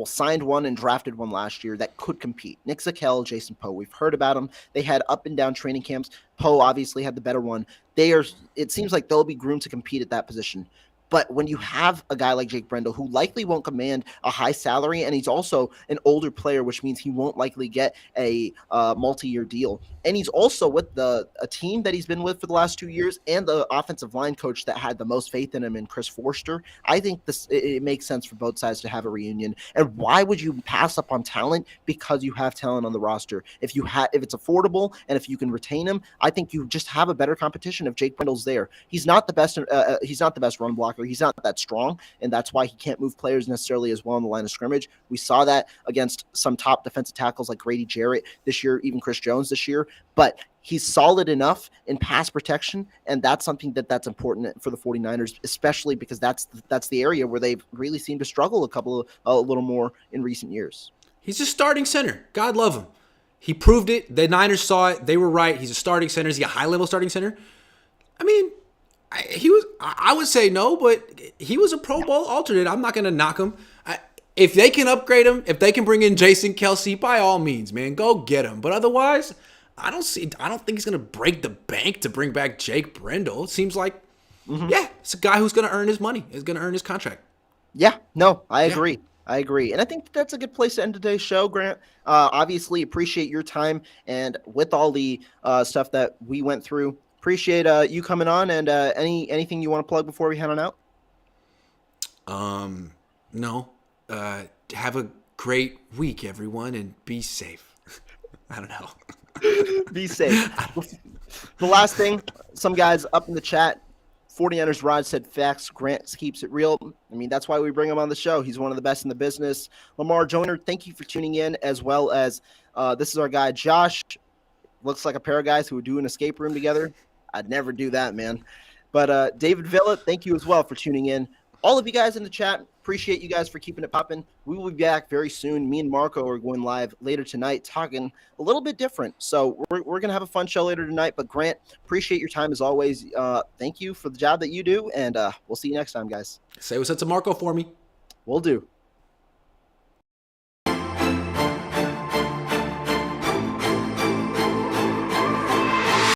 signed one and drafted one last year that could compete. Nick Zakelj, Jason Poe. We've heard about them. They had up and down training camps. Poe obviously had the better one. It seems like they'll be groomed to compete at that position. But when you have a guy like Jake Brendel, who likely won't command a high salary, and he's also an older player, which means he won't likely get a multi-year deal. And he's also with a team that he's been with for the last 2 years and the offensive line coach that had the most faith in him in Chris Forster. I think it makes sense for both sides to have a reunion. And why would you pass up on talent? Because you have talent on the roster. If it's affordable and if you can retain him, I think you just have a better competition if Jake Brendel's there. He's not the best. He's not the best run blocker. He's not that strong, and that's why he can't move players necessarily as well on the line of scrimmage. We saw that against some top defensive tackles like Grady Jarrett this year, even Chris Jones this year. But he's solid enough in pass protection, and that's something that's important for the 49ers, especially because that's the area where they've really seemed to struggle a little more in recent years. He's a starting center. God love him. He proved it. The Niners saw it. They were right. He's a starting center. Is he a high-level starting center? I mean, I would say no, but he was a Pro Bowl alternate. I'm not going to knock him. If they can upgrade him, if they can bring in Jason Kelsey, by all means, man, go get him. But otherwise, I don't think he's going to break the bank to bring back Jake Brendel. It seems like, it's a guy who's going to earn his money. He's going to earn his contract. Yeah, no, I agree. I agree. And I think that's a good place to end today's show, Grant. Obviously, appreciate your time. And with all the stuff that we went through, appreciate you coming on. And anything you want to plug before we head on out? No. Have a great week, everyone, and be safe. I don't know. Be safe. The last thing, some guys up in the chat, 49ers Rod said facts. Grant keeps it real. I mean, that's why we bring him on the show. He's one of the best in the business. Lamar Joyner, thank you for tuning in, as well as this is our guy, Josh. Looks like a pair of guys who would do an escape room together. I'd never do that, man. But David Villa, thank you as well for tuning in. All of you guys in the chat, appreciate you guys for keeping it popping. We will be back very soon. Me and Marco are going live later tonight talking a little bit different. So we're going to have a fun show later tonight. But Grant, appreciate your time as always. Thank you for the job that you do. And we'll see you next time, guys. Say what's up to Marco for me. Will do.